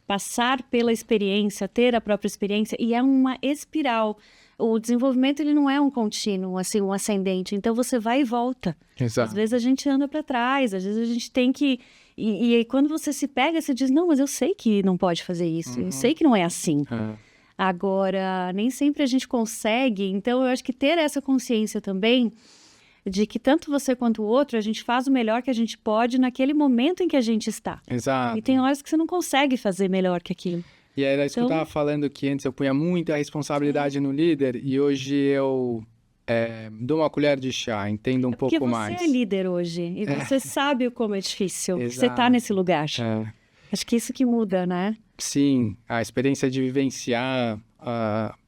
Passar pela experiência, ter a própria experiência, e é uma espiral. O desenvolvimento, ele não é um contínuo, assim, um ascendente. Então, você vai e volta. Exato. Às vezes, a gente anda para trás, às vezes, a gente tem que... E quando você se pega, você diz, não, mas eu sei que não pode fazer isso. Eu sei que não é assim. Agora, nem sempre a gente consegue. Então, eu acho que ter essa consciência também de que tanto você quanto o outro, a gente faz o melhor que a gente pode naquele momento em que a gente está. Exato. E tem horas que você não consegue fazer melhor que aquilo. E era isso que eu estava falando, que antes eu punha muita responsabilidade no líder, e hoje eu dou uma colher de chá, entendo um pouco mais. Porque você é líder hoje, e você sabe como é difícil. Exato. Você está nesse lugar. Acho que isso que muda, né? Sim, a experiência de vivenciar,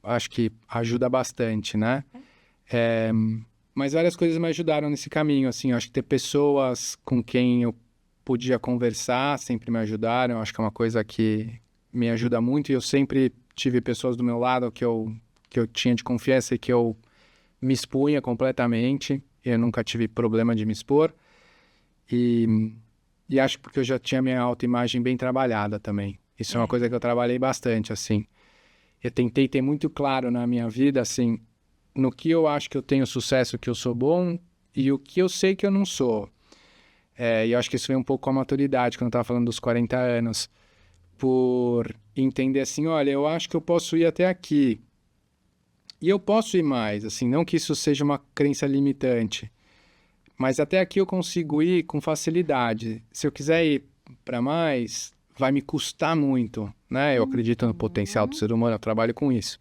acho que ajuda bastante, né? Mas várias coisas me ajudaram nesse caminho, assim, acho que ter pessoas com quem eu podia conversar sempre me ajudaram, acho que é uma coisa que me ajuda muito, e eu sempre tive pessoas do meu lado que eu tinha de confiança e que eu me expunha completamente, eu nunca tive problema de me expor, e acho que porque eu já tinha minha autoimagem bem trabalhada também, isso é uma coisa que eu trabalhei bastante, assim, eu tentei ter muito claro na minha vida, assim, no que eu acho que eu tenho sucesso, que eu sou bom, e o que eu sei que eu não sou. E eu acho que isso vem um pouco com a maturidade, quando eu estava falando dos 40 anos, por entender assim, olha, eu acho que eu posso ir até aqui, e eu posso ir mais, assim, não que isso seja uma crença limitante, mas até aqui eu consigo ir com facilidade. Se eu quiser ir para mais, vai me custar muito, né? Eu acredito no potencial do ser humano, eu trabalho com isso.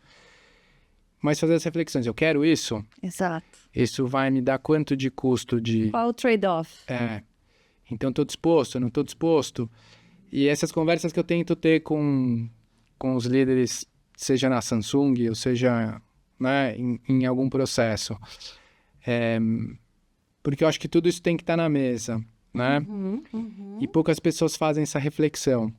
Mas fazer as reflexões, eu quero isso? Exato. Isso vai me dar quanto de custo de... Qual o trade-off? Então, estou disposto, não estou disposto? E essas conversas que eu tento ter com os líderes, seja na Samsung, ou seja, né, em algum processo. Porque eu acho que tudo isso tem que estar na mesa, né? E poucas pessoas fazem essa reflexão.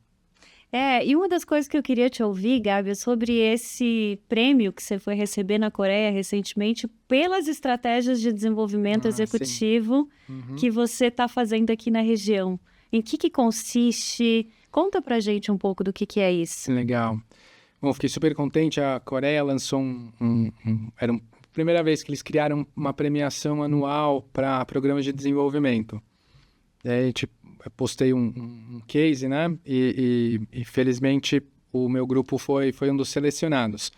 E uma das coisas que eu queria te ouvir, Gabi, é sobre esse prêmio que você foi receber na Coreia recentemente pelas estratégias de desenvolvimento executivo que você está fazendo aqui na região. Em que consiste? Conta pra gente um pouco do que é isso. Legal. Bom, fiquei super contente. A Coreia lançou era a primeira vez que eles criaram uma premiação anual para programas de desenvolvimento. E aí, eu postei um case, né? E felizmente o meu grupo foi um dos selecionados.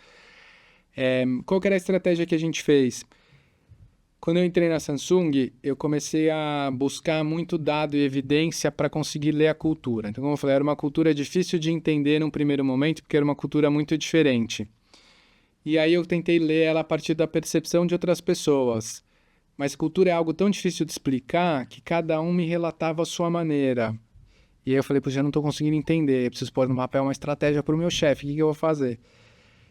Qual que era a estratégia que a gente fez? Quando eu entrei na Samsung, eu comecei a buscar muito dado e evidência para conseguir ler a cultura. Então, como eu falei, era uma cultura difícil de entender num primeiro momento, porque era uma cultura muito diferente. E aí eu tentei ler ela a partir da percepção de outras pessoas. Mas cultura é algo tão difícil de explicar que cada um me relatava a sua maneira. E aí eu falei, já não estou conseguindo entender, eu preciso pôr no papel uma estratégia para o meu chefe, o que eu vou fazer?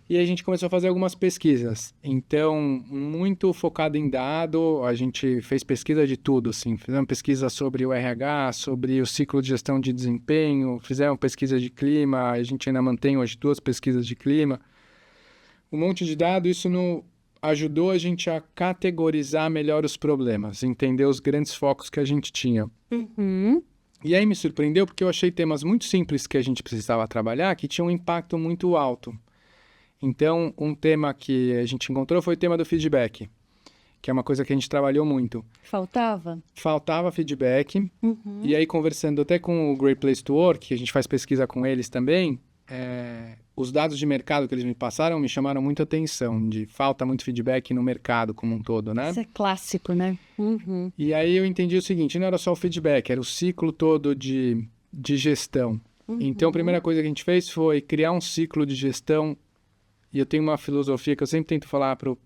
E aí a gente começou a fazer algumas pesquisas. Então, muito focado em dado, a gente fez pesquisa de tudo, assim. Fizemos pesquisa sobre o RH, sobre o ciclo de gestão de desempenho, fizemos pesquisa de clima, a gente ainda mantém hoje 2 pesquisas de clima. Um monte de dado, isso ajudou a gente a categorizar melhor os problemas, entender os grandes focos que a gente tinha. E aí me surpreendeu porque eu achei temas muito simples que a gente precisava trabalhar que tinham um impacto muito alto. Então, um tema que a gente encontrou foi o tema do feedback, que é uma coisa que a gente trabalhou muito. Faltava? Faltava feedback. E aí, conversando até com o Great Place to Work, que a gente faz pesquisa com eles também, os dados de mercado que eles me passaram me chamaram muita atenção, de falta muito feedback no mercado como um todo, né? Isso é clássico, né? E aí eu entendi o seguinte, não era só o feedback, era o ciclo todo de gestão. Então, a primeira coisa que a gente fez foi criar um ciclo de gestão, e eu tenho uma filosofia que eu sempre tento falar pro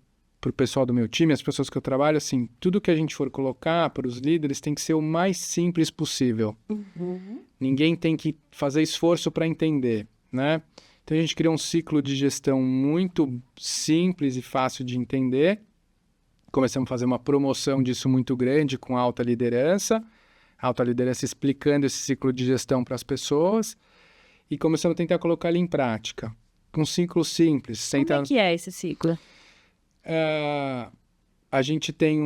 pessoal do meu time, as pessoas que eu trabalho, assim, tudo que a gente for colocar para os líderes tem que ser o mais simples possível. Ninguém tem que fazer esforço para entender, né? Então, a gente criou um ciclo de gestão muito simples e fácil de entender. Começamos a fazer uma promoção disso muito grande com a alta liderança explicando esse ciclo de gestão para as pessoas e começamos a tentar colocar ele em prática. Um ciclo simples. Como é que é esse ciclo? A A gente tem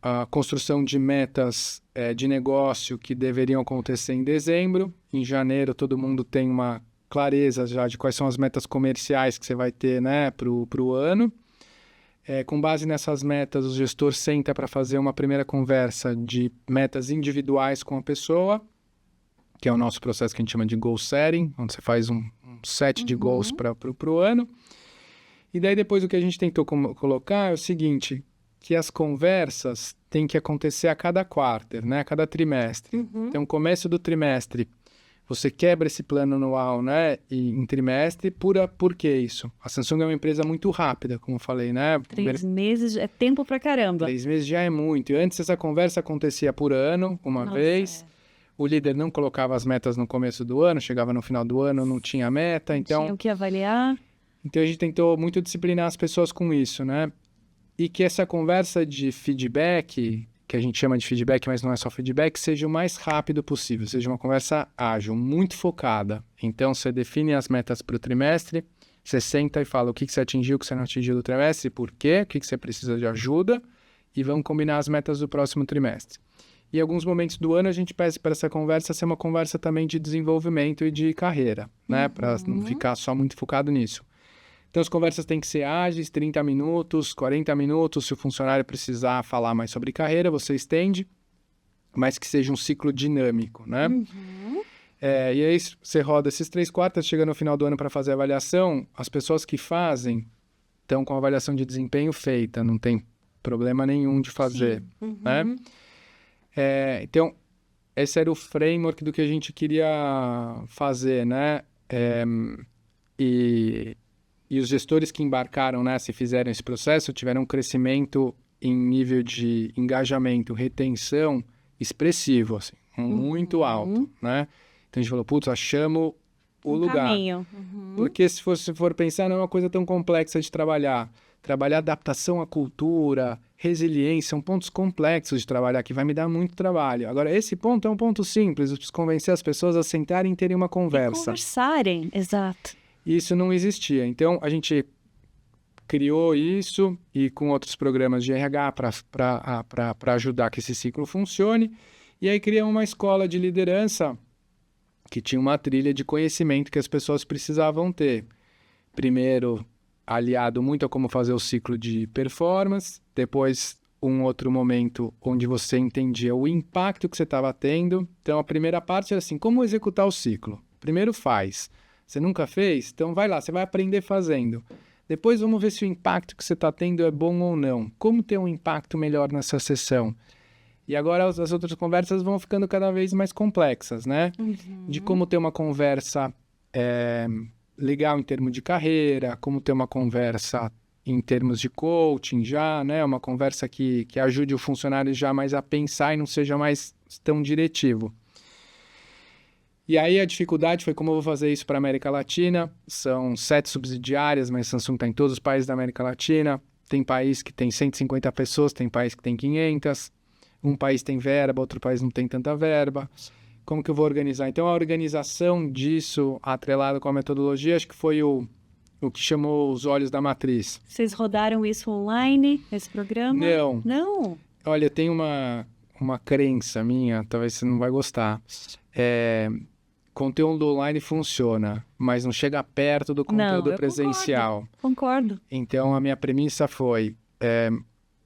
a construção de metas de negócio que deveriam acontecer em dezembro. Em janeiro, todo mundo tem uma clareza já de quais são as metas comerciais que você vai ter, né, para o ano. Com base nessas metas, o gestor senta para fazer uma primeira conversa de metas individuais com a pessoa, que é o nosso processo que a gente chama de goal setting, onde você faz um set de goals para o ano. E daí depois o que a gente tentou colocar é o seguinte, que as conversas têm que acontecer a cada quarter, né? A cada trimestre. Então, começo do trimestre, você quebra esse plano anual, né? E em trimestre, por que isso? A Samsung é uma empresa muito rápida, como eu falei, né? 3 meses é tempo pra caramba. 3 meses já é muito. E antes essa conversa acontecia por ano, uma vez. O líder não colocava as metas no começo do ano, chegava no final do ano, não tinha meta. Então, tinha o que avaliar. Então, a gente tentou muito disciplinar as pessoas com isso, né? E que essa conversa de feedback, que a gente chama de feedback, mas não é só feedback, seja o mais rápido possível, seja uma conversa ágil, muito focada. Então, você define as metas para o trimestre, você senta e fala o que você atingiu, o que você não atingiu do trimestre, por quê, o que você precisa de ajuda, e vamos combinar as metas do próximo trimestre. E em alguns momentos do ano, a gente pede para essa conversa ser uma conversa também de desenvolvimento e de carreira, né? Para não ficar só muito focado nisso. Então, as conversas têm que ser ágeis, 30 minutos, 40 minutos. Se o funcionário precisar falar mais sobre carreira, você estende, mas que seja um ciclo dinâmico, né? E aí, você roda esses 3 quartos, chega no final do ano para fazer a avaliação. As pessoas que fazem estão com a avaliação de desempenho feita, não tem problema nenhum de fazer, né? Então, esse era o framework do que a gente queria fazer, né? E os gestores que embarcaram nessa e fizeram esse processo tiveram um crescimento em nível de engajamento, retenção expressivo, assim, muito alto, né? Então a gente falou, putz, achamos o lugar. Caminho. Porque se for pensar, não é uma coisa tão complexa de trabalhar. Trabalhar adaptação à cultura, resiliência, são pontos complexos de trabalhar, que vai me dar muito trabalho. Agora, esse ponto é um ponto simples, eu preciso convencer as pessoas a sentarem e terem uma conversa. E conversarem, exato. Isso não existia. Então, a gente criou isso e com outros programas de RH para ajudar que esse ciclo funcione. E aí criamos uma escola de liderança que tinha uma trilha de conhecimento que as pessoas precisavam ter. Primeiro, aliado muito a como fazer o ciclo de performance. Depois, um outro momento onde você entendia o impacto que você estava tendo. Então, a primeira parte era assim, como executar o ciclo? Primeiro faz. Você nunca fez? Então vai lá, você vai aprender fazendo. Depois vamos ver se o impacto que você está tendo é bom ou não. Como ter um impacto melhor nessa sessão? E agora as outras conversas vão ficando cada vez mais complexas, né? De como ter uma conversa legal em termos de carreira, como ter uma conversa em termos de coaching já, né? Uma conversa que ajude o funcionário já mais a pensar e não seja mais tão diretivo. E aí a dificuldade foi como eu vou fazer isso para a América Latina. São 7 subsidiárias, mas Samsung está em todos os países da América Latina. Tem país que tem 150 pessoas, tem país que tem 500. Um país tem verba, outro país não tem tanta verba. Como que eu vou organizar? Então a organização disso, atrelado com a metodologia, acho que foi o que chamou os olhos da matriz. Vocês rodaram isso online, esse programa? Não. Não? Olha, tem uma crença minha, talvez você não vai gostar. Conteúdo online funciona, mas não chega perto do conteúdo presencial. Concordo. Então, a minha premissa foi...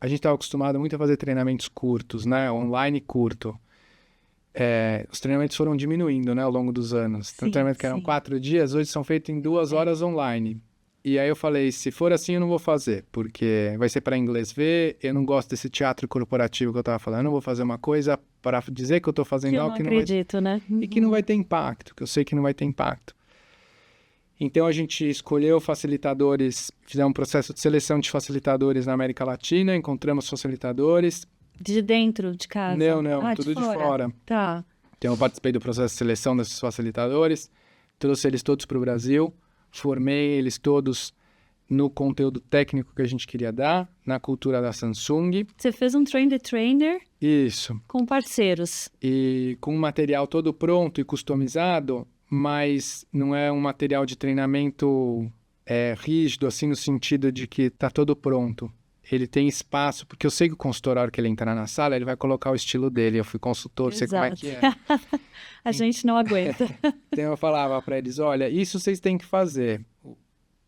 a gente estava acostumado muito a fazer treinamentos curtos, né? Online curto. Os treinamentos foram diminuindo, né? Ao longo dos anos. Então, treinamentos que eram 4 dias, hoje são feitos em 2 horas online. E aí eu falei, se for assim eu não vou fazer, porque vai ser para inglês ver, eu não gosto desse teatro corporativo que eu estava falando, eu não vou fazer uma coisa para dizer que eu estou fazendo algo que não acredito, né? E que não vai ter impacto, que eu sei que não vai ter impacto. Então a gente escolheu facilitadores, fizemos um processo de seleção de facilitadores na América Latina, encontramos facilitadores. De dentro de casa? Não, tudo de fora. Tá. Então eu participei do processo de seleção desses facilitadores, trouxe eles todos para o Brasil, formei eles todos no conteúdo técnico que a gente queria dar, na cultura da Samsung. Você fez um train the trainer? Isso. Com parceiros. E com o material todo pronto e customizado, mas não é um material de treinamento rígido, assim, no sentido de que está todo pronto. ele tem espaço, porque eu sei que o consultor, na hora que ele entrar na sala, ele vai colocar o estilo dele. Eu fui consultor, sei como é que é. A gente não aguenta. Então eu falava para eles, olha, isso vocês têm que fazer.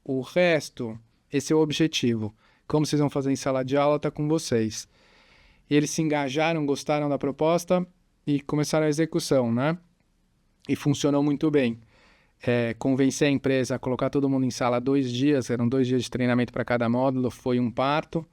O resto, esse é o objetivo. Como vocês vão fazer em sala de aula, tá com vocês. E eles se engajaram, gostaram da proposta e começaram a execução, né? E funcionou muito bem. Convencer a empresa a colocar todo mundo em sala 2 dias, eram 2 dias de treinamento para cada módulo, foi um parto.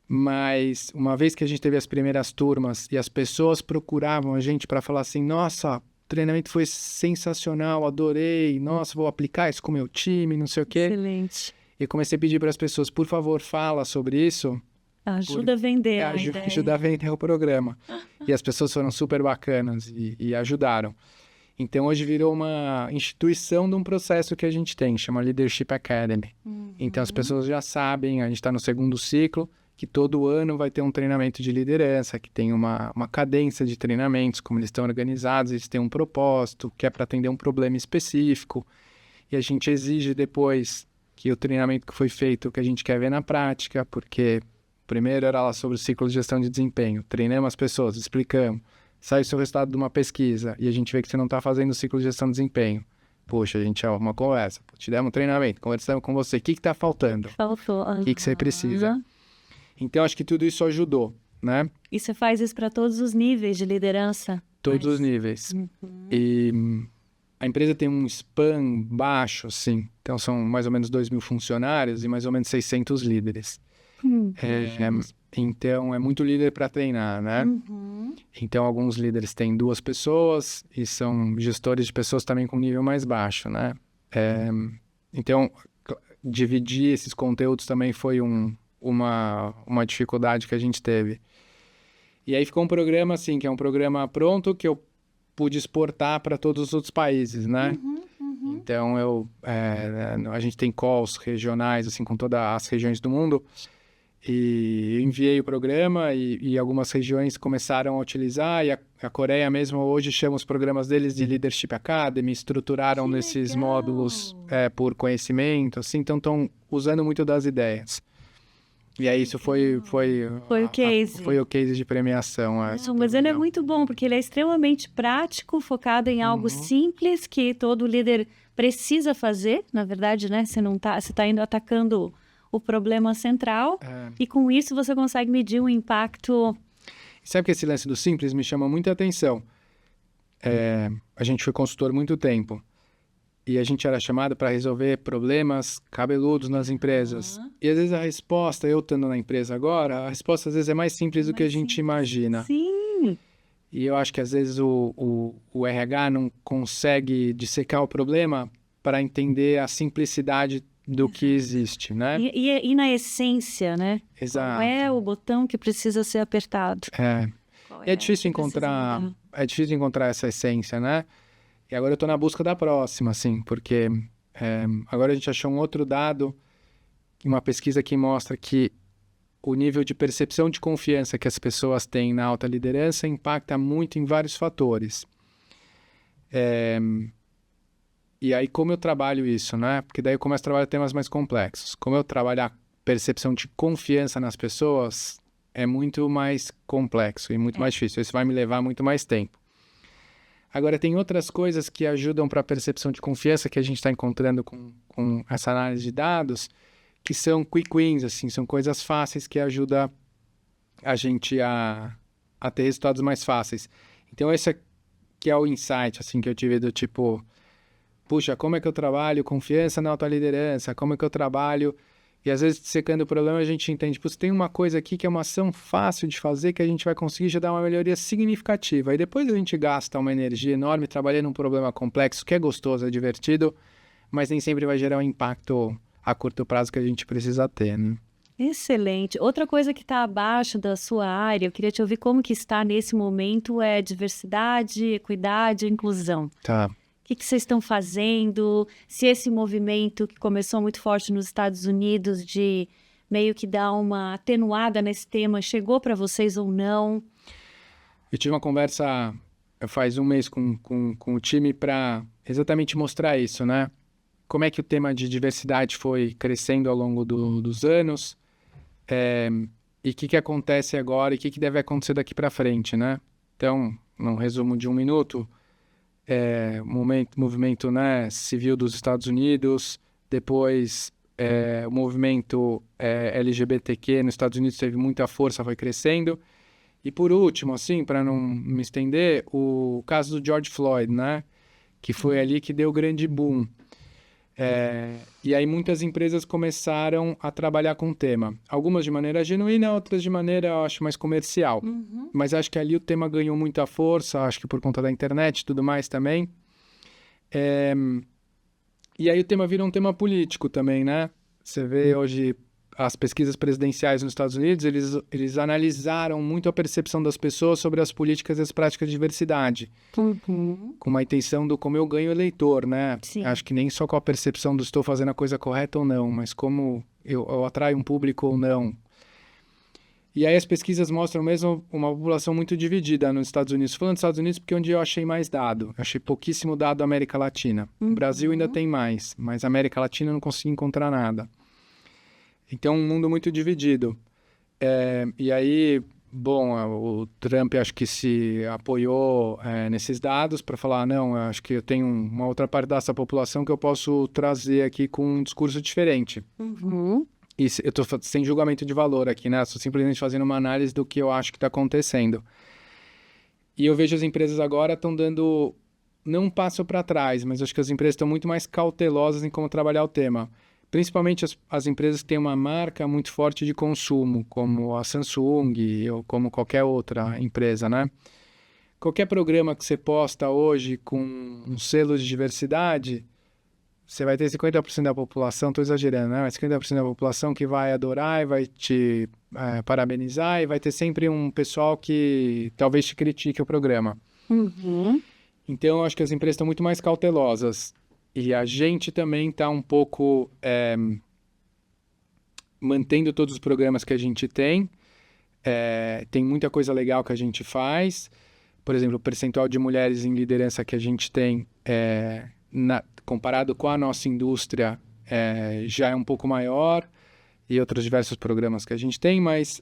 Mas uma vez que a gente teve as primeiras turmas e as pessoas procuravam a gente para falar assim, nossa, o treinamento foi sensacional, adorei, nossa, vou aplicar isso com o meu time, não sei o quê. Excelente. E comecei a pedir para as pessoas, por favor, fala sobre isso. Ajuda a vender a ideia. Ajuda a vender o programa. E as pessoas foram super bacanas e ajudaram. Então, hoje virou uma instituição de um processo que a gente tem, chama Leadership Academy. Então, as pessoas já sabem, a gente está no 2º ciclo, que todo ano vai ter um treinamento de liderança, que tem uma cadência de treinamentos, como eles estão organizados, eles têm um propósito, que é para atender um problema específico. E a gente exige depois que o treinamento que foi feito, que a gente quer ver na prática, porque primeiro era lá sobre o ciclo de gestão de desempenho. Treinamos as pessoas, explicamos. Sai o seu resultado de uma pesquisa e a gente vê que você não está fazendo o ciclo de gestão de desempenho. Poxa, a gente uma conversa. Te demos um treinamento, conversamos com você. O que está faltando? Faltou. O que você precisa? Então, acho que tudo isso ajudou, né? E você faz isso para todos os níveis de liderança? Todos os níveis. E a empresa tem um span baixo, assim. Então, são mais ou menos 2.000 funcionários e mais ou menos 600 líderes. Então, é muito líder para treinar, né? Então, alguns líderes têm 2 pessoas e são gestores de pessoas também com nível mais baixo, né? Então, dividir esses conteúdos também foi uma dificuldade que a gente teve. E aí ficou um programa, assim, que é um programa pronto que eu pude exportar para todos os outros países, né? Então, a gente tem calls regionais, assim, com todas as regiões do mundo. E enviei o programa e algumas regiões começaram a utilizar, e a Coreia mesmo hoje chama os programas deles de Leadership Academy, estruturaram nesses módulos por conhecimento, assim, então estão usando muito das ideias. E aí isso foi o case. Foi o case de premiação. Não, mas ele é muito bom, porque ele é extremamente prático, focado em algo simples que todo líder precisa fazer, na verdade, né? Você está indo atacando o problema central, e com isso você consegue medir o impacto. Sabe que esse lance do simples me chama muita atenção? A gente foi consultor muito tempo, e a gente era chamado para resolver problemas cabeludos nas empresas. E às vezes a resposta, eu estando na empresa agora, a resposta às vezes é mais simples do que a gente imagina. Sim! E eu acho que às vezes o RH não consegue dissecar o problema para entender a simplicidade do que existe, né? E na essência, né? Exato. Qual é o botão que precisa ser apertado? É difícil encontrar essa essência, né? E agora eu estou na busca da próxima, assim, porque agora a gente achou um outro dado, uma pesquisa que mostra que o nível de percepção de confiança que as pessoas têm na alta liderança impacta muito em vários fatores. E aí, como eu trabalho isso, né? Porque daí eu começo a trabalhar temas mais complexos. Como eu trabalho a percepção de confiança nas pessoas, é muito mais complexo e muito mais difícil. Isso vai me levar muito mais tempo. Agora, tem outras coisas que ajudam para a percepção de confiança que a gente está encontrando com essa análise de dados, que são quick wins, assim, são coisas fáceis que ajudam a gente a ter resultados mais fáceis. Então, esse aqui é o insight, assim, que eu tive do tipo, puxa, como é que eu trabalho confiança na alta liderança? Como é que eu trabalho? E às vezes, secando o problema, a gente entende, tipo, tem uma coisa aqui que é uma ação fácil de fazer que a gente vai conseguir já dar uma melhoria significativa. E depois a gente gasta uma energia enorme trabalhando um problema complexo, que é gostoso, é divertido, mas nem sempre vai gerar um impacto a curto prazo que a gente precisa ter, né? Excelente. Outra coisa que está abaixo da sua área, eu queria te ouvir como que está nesse momento, é diversidade, equidade e inclusão. Tá. O que vocês estão fazendo? Se esse movimento que começou muito forte nos Estados Unidos de meio que dar uma atenuada nesse tema, chegou para vocês ou não? Eu tive uma conversa faz um mês com o time para exatamente mostrar isso, né? Como é que o tema de diversidade foi crescendo ao longo dos anos. E o que acontece agora e o que deve acontecer daqui para frente, né? Então, num resumo de 1 minuto, movimento, né, civil dos Estados Unidos, depois o movimento LGBTQ nos Estados Unidos teve muita força, foi crescendo. E por último, assim, para não me estender, o caso do George Floyd, né? Que foi ali que deu o grande boom. E aí muitas empresas começaram a trabalhar com o tema. Algumas de maneira genuína, outras de maneira, eu acho, mais comercial. Mas acho que ali o tema ganhou muita força, acho que por conta da internet e tudo mais também. E aí o tema virou um tema político também, né? Você vê hoje as pesquisas presidenciais nos Estados Unidos, eles analisaram muito a percepção das pessoas sobre as políticas e as práticas de diversidade. Com uma intenção do como eu ganho eleitor, né? Sim. Acho que nem só com a percepção do estou fazendo a coisa correta ou não, mas como eu atraio um público ou não. E aí as pesquisas mostram mesmo uma população muito dividida nos Estados Unidos. Falando dos Estados Unidos porque é onde eu achei mais dado. Eu achei pouquíssimo dado da América Latina. O Brasil ainda tem mais, mas a América Latina eu não consegui encontrar nada. Então, um mundo muito dividido. E aí, bom, o Trump acho que se apoiou nesses dados para falar, não, acho que eu tenho uma outra parte dessa população que eu posso trazer aqui com um discurso diferente. E eu estou sem julgamento de valor aqui, né? Estou simplesmente fazendo uma análise do que eu acho que está acontecendo. E eu vejo as empresas agora estão dando, não um passo para trás, mas acho que as empresas estão muito mais cautelosas em como trabalhar o tema. Principalmente as empresas que têm uma marca muito forte de consumo, como a Samsung ou como qualquer outra empresa, né? Qualquer programa que você posta hoje com um selo de diversidade, você vai ter 50% da população, estou exagerando, né? Mas 50% da população que vai adorar e vai te parabenizar, e vai ter sempre um pessoal que talvez te critique o programa. Então, eu acho que as empresas estão muito mais cautelosas. E a gente também está um pouco mantendo todos os programas que a gente tem. Tem muita coisa legal que a gente faz. Por exemplo, o percentual de mulheres em liderança que a gente tem, comparado com a nossa indústria, já é um pouco maior. E outros diversos programas que a gente tem, mas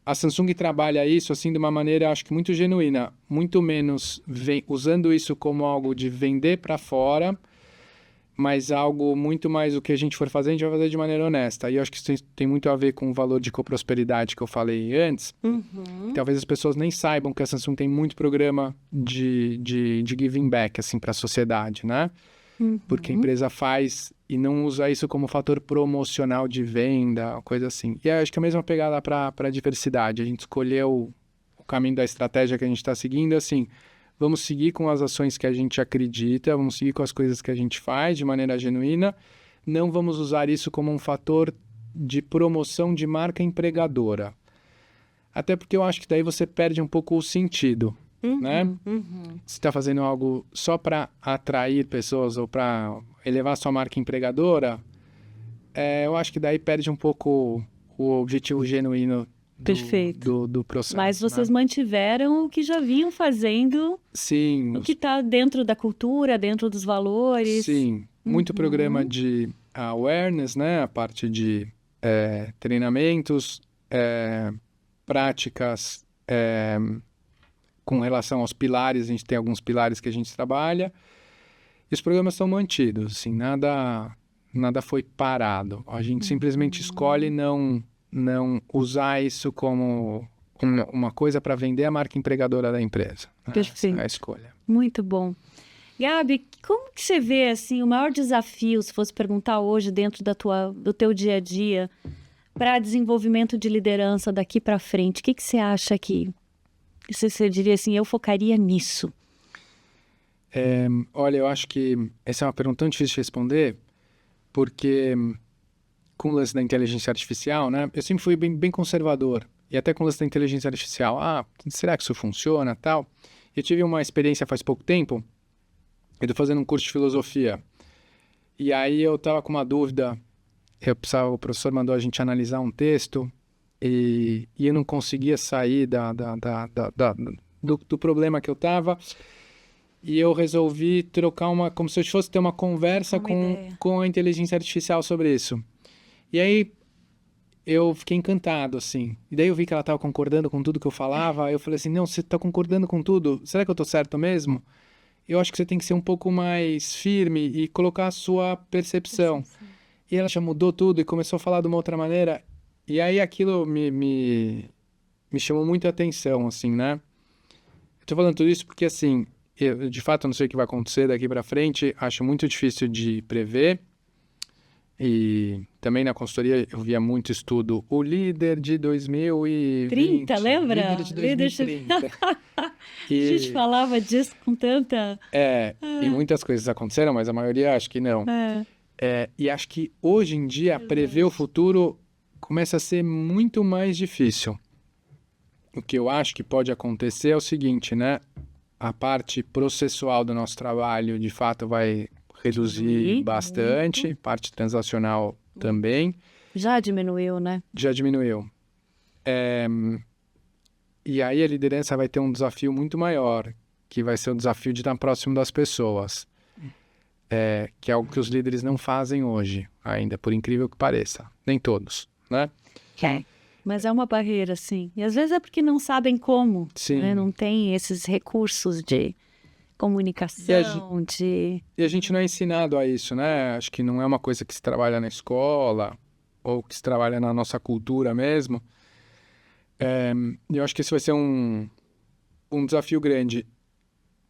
a Samsung trabalha isso assim de uma maneira, acho que muito genuína, muito menos usando isso como algo de vender para fora, mas algo muito mais o que a gente for fazer, a gente vai fazer de maneira honesta. E eu acho que isso tem muito a ver com o valor de coprosperidade que eu falei antes. Talvez as pessoas nem saibam que a Samsung tem muito programa de giving back assim, para a sociedade, né? Porque a empresa faz e não usa isso como fator promocional de venda, coisa assim. E acho que a mesma pegada para a diversidade. A gente escolheu o caminho da estratégia que a gente está seguindo, assim, vamos seguir com as ações que a gente acredita, vamos seguir com as coisas que a gente faz de maneira genuína, não vamos usar isso como um fator de promoção de marca empregadora. Até porque eu acho que daí você perde um pouco o sentido. Né? Se está fazendo algo só para atrair pessoas ou para elevar sua marca empregadora, eu acho que daí perde um pouco o objetivo genuíno do processo. Mas vocês né? mantiveram o que já vinham fazendo, Sim. o que está dentro da cultura, dentro dos valores. Sim, muito programa de awareness, né? A parte de treinamentos, práticas com relação aos pilares, a gente tem alguns pilares que a gente trabalha, e os programas são mantidos, assim, nada foi parado. A gente simplesmente escolhe não usar isso como uma coisa para vender a marca empregadora da empresa. Perfeito. Essa é a escolha. Muito bom. Gabi, como que você vê assim, o maior desafio, se fosse perguntar hoje dentro do teu dia a dia, para desenvolvimento de liderança daqui para frente? O que você acha que você diria assim, eu focaria nisso? Olha, eu acho que essa é uma pergunta tão difícil de responder, porque com o lance da inteligência artificial, né? Eu sempre fui bem conservador. E até com o lance da inteligência artificial, será que isso funciona, tal? Eu tive uma experiência faz pouco tempo, eu estou fazendo um curso de filosofia. E aí eu estava com uma dúvida, o professor mandou a gente analisar um texto, e eu não conseguia sair do problema que eu estava. E eu resolvi trocar como se eu fosse ter uma conversa com a inteligência artificial sobre isso. E aí eu fiquei encantado, assim. E daí eu vi que ela estava concordando com tudo que eu falava. Aí eu falei assim, não, você está concordando com tudo? Será que eu estou certo mesmo? Eu acho que você tem que ser um pouco mais firme e colocar a sua percepção. E ela já mudou tudo e começou a falar de uma outra maneira. E aí aquilo me chamou muito a atenção, assim, né? Eu tô falando tudo isso porque, assim, eu de fato não sei o que vai acontecer daqui pra frente. Acho muito difícil de prever. E também na consultoria eu via muito estudo. O líder de 2020. 30, lembra? Líder de 2030. A gente falava disso com tanta... E muitas coisas aconteceram, mas a maioria acho que não. E acho que hoje em dia prever o futuro começa a ser muito mais difícil. O que eu acho que pode acontecer é o seguinte, né? A parte processual do nosso trabalho, de fato, vai reduzir bastante. Parte transacional também. Já diminuiu, né? Já diminuiu. E aí a liderança vai ter um desafio muito maior, que vai ser o desafio de estar próximo das pessoas. Que é algo que os líderes não fazem hoje ainda, por incrível que pareça. Nem todos, né? Mas é uma barreira, sim. E às vezes é porque não sabem como, né? Não tem esses recursos de comunicação, E a gente não é ensinado a isso, né? Acho que não é uma coisa que se trabalha na escola ou que se trabalha na nossa cultura mesmo. E eu acho que esse vai ser um desafio grande.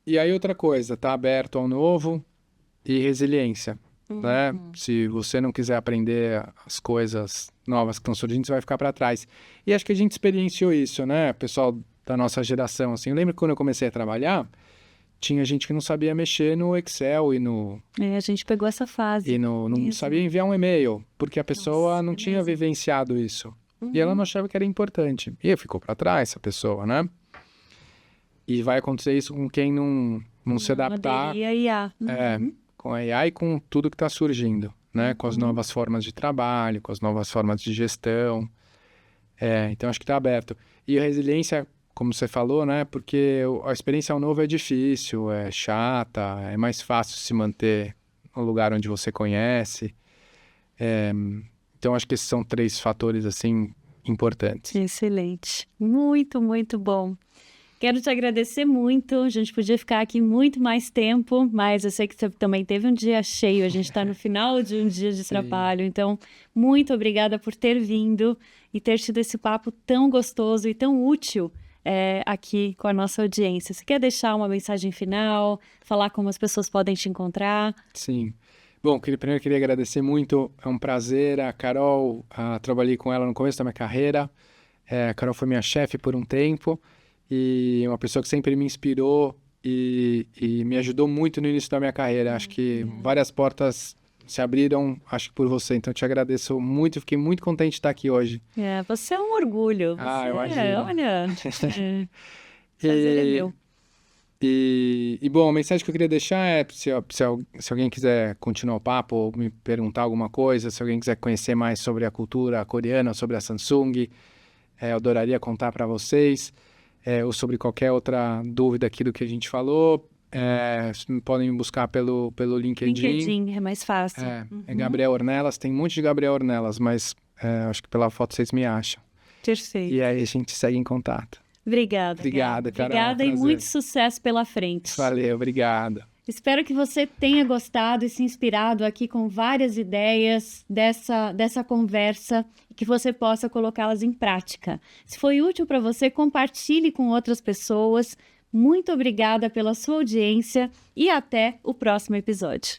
E aí outra coisa, tá aberto ao novo e resiliência, né? Se você não quiser aprender as coisas novas que estão surgindo, você vai ficar para trás. E acho que a gente experienciou isso, né? Pessoal da nossa geração, assim. Eu lembro que quando eu comecei a trabalhar, tinha gente que não sabia mexer no Excel e no... a gente pegou essa fase. E não sabia enviar um e-mail, porque a pessoa não tinha vivenciado isso. E ela não achava que era importante. E ficou para trás essa pessoa, né? E vai acontecer isso com quem não se adaptar. E a IA. Com a IA e com tudo que está surgindo, né? Com as novas formas de trabalho, com as novas formas de gestão. Então, acho que está aberto. E a resiliência, como você falou, né? Porque a experiência ao novo é difícil, é chata, é mais fácil se manter no lugar onde você conhece. Então, acho que esses são 3 fatores, assim, importantes. Excelente. Muito, muito bom. Quero te agradecer muito. A gente podia ficar aqui muito mais tempo, mas eu sei que você também teve um dia cheio. A gente está no final de um dia de trabalho. Então, muito obrigada por ter vindo e ter tido esse papo tão gostoso e tão útil aqui com a nossa audiência. Você quer deixar uma mensagem final? Falar como as pessoas podem te encontrar? Sim. Bom, primeiro queria agradecer muito. É um prazer. A Carol, trabalhei com ela no começo da minha carreira. A Carol foi minha chefe por um tempo. E uma pessoa que sempre me inspirou e me ajudou muito no início da minha carreira. Acho que várias portas se abriram, acho que por você. Então, eu te agradeço muito. Fiquei muito contente de estar aqui hoje. Você é um orgulho. Eu imagino. Olha, prazer é meu. E, bom, a mensagem que eu queria deixar é, se alguém quiser continuar o papo ou me perguntar alguma coisa, se alguém quiser conhecer mais sobre a cultura coreana, sobre a Samsung, eu adoraria contar para vocês. Ou sobre qualquer outra dúvida aqui do que a gente falou, podem me buscar pelo LinkedIn. LinkedIn é mais fácil. É Gabriel Ornelas, tem um monte de Gabriel Ornelas, mas acho que pela foto vocês me acham. Perfeito. E aí a gente segue em contato. Obrigada, Carol. Obrigada e muito sucesso pela frente. Valeu, obrigado. Espero que você tenha gostado e se inspirado aqui com várias ideias dessa conversa e que você possa colocá-las em prática. Se foi útil para você, compartilhe com outras pessoas. Muito obrigada pela sua audiência e até o próximo episódio.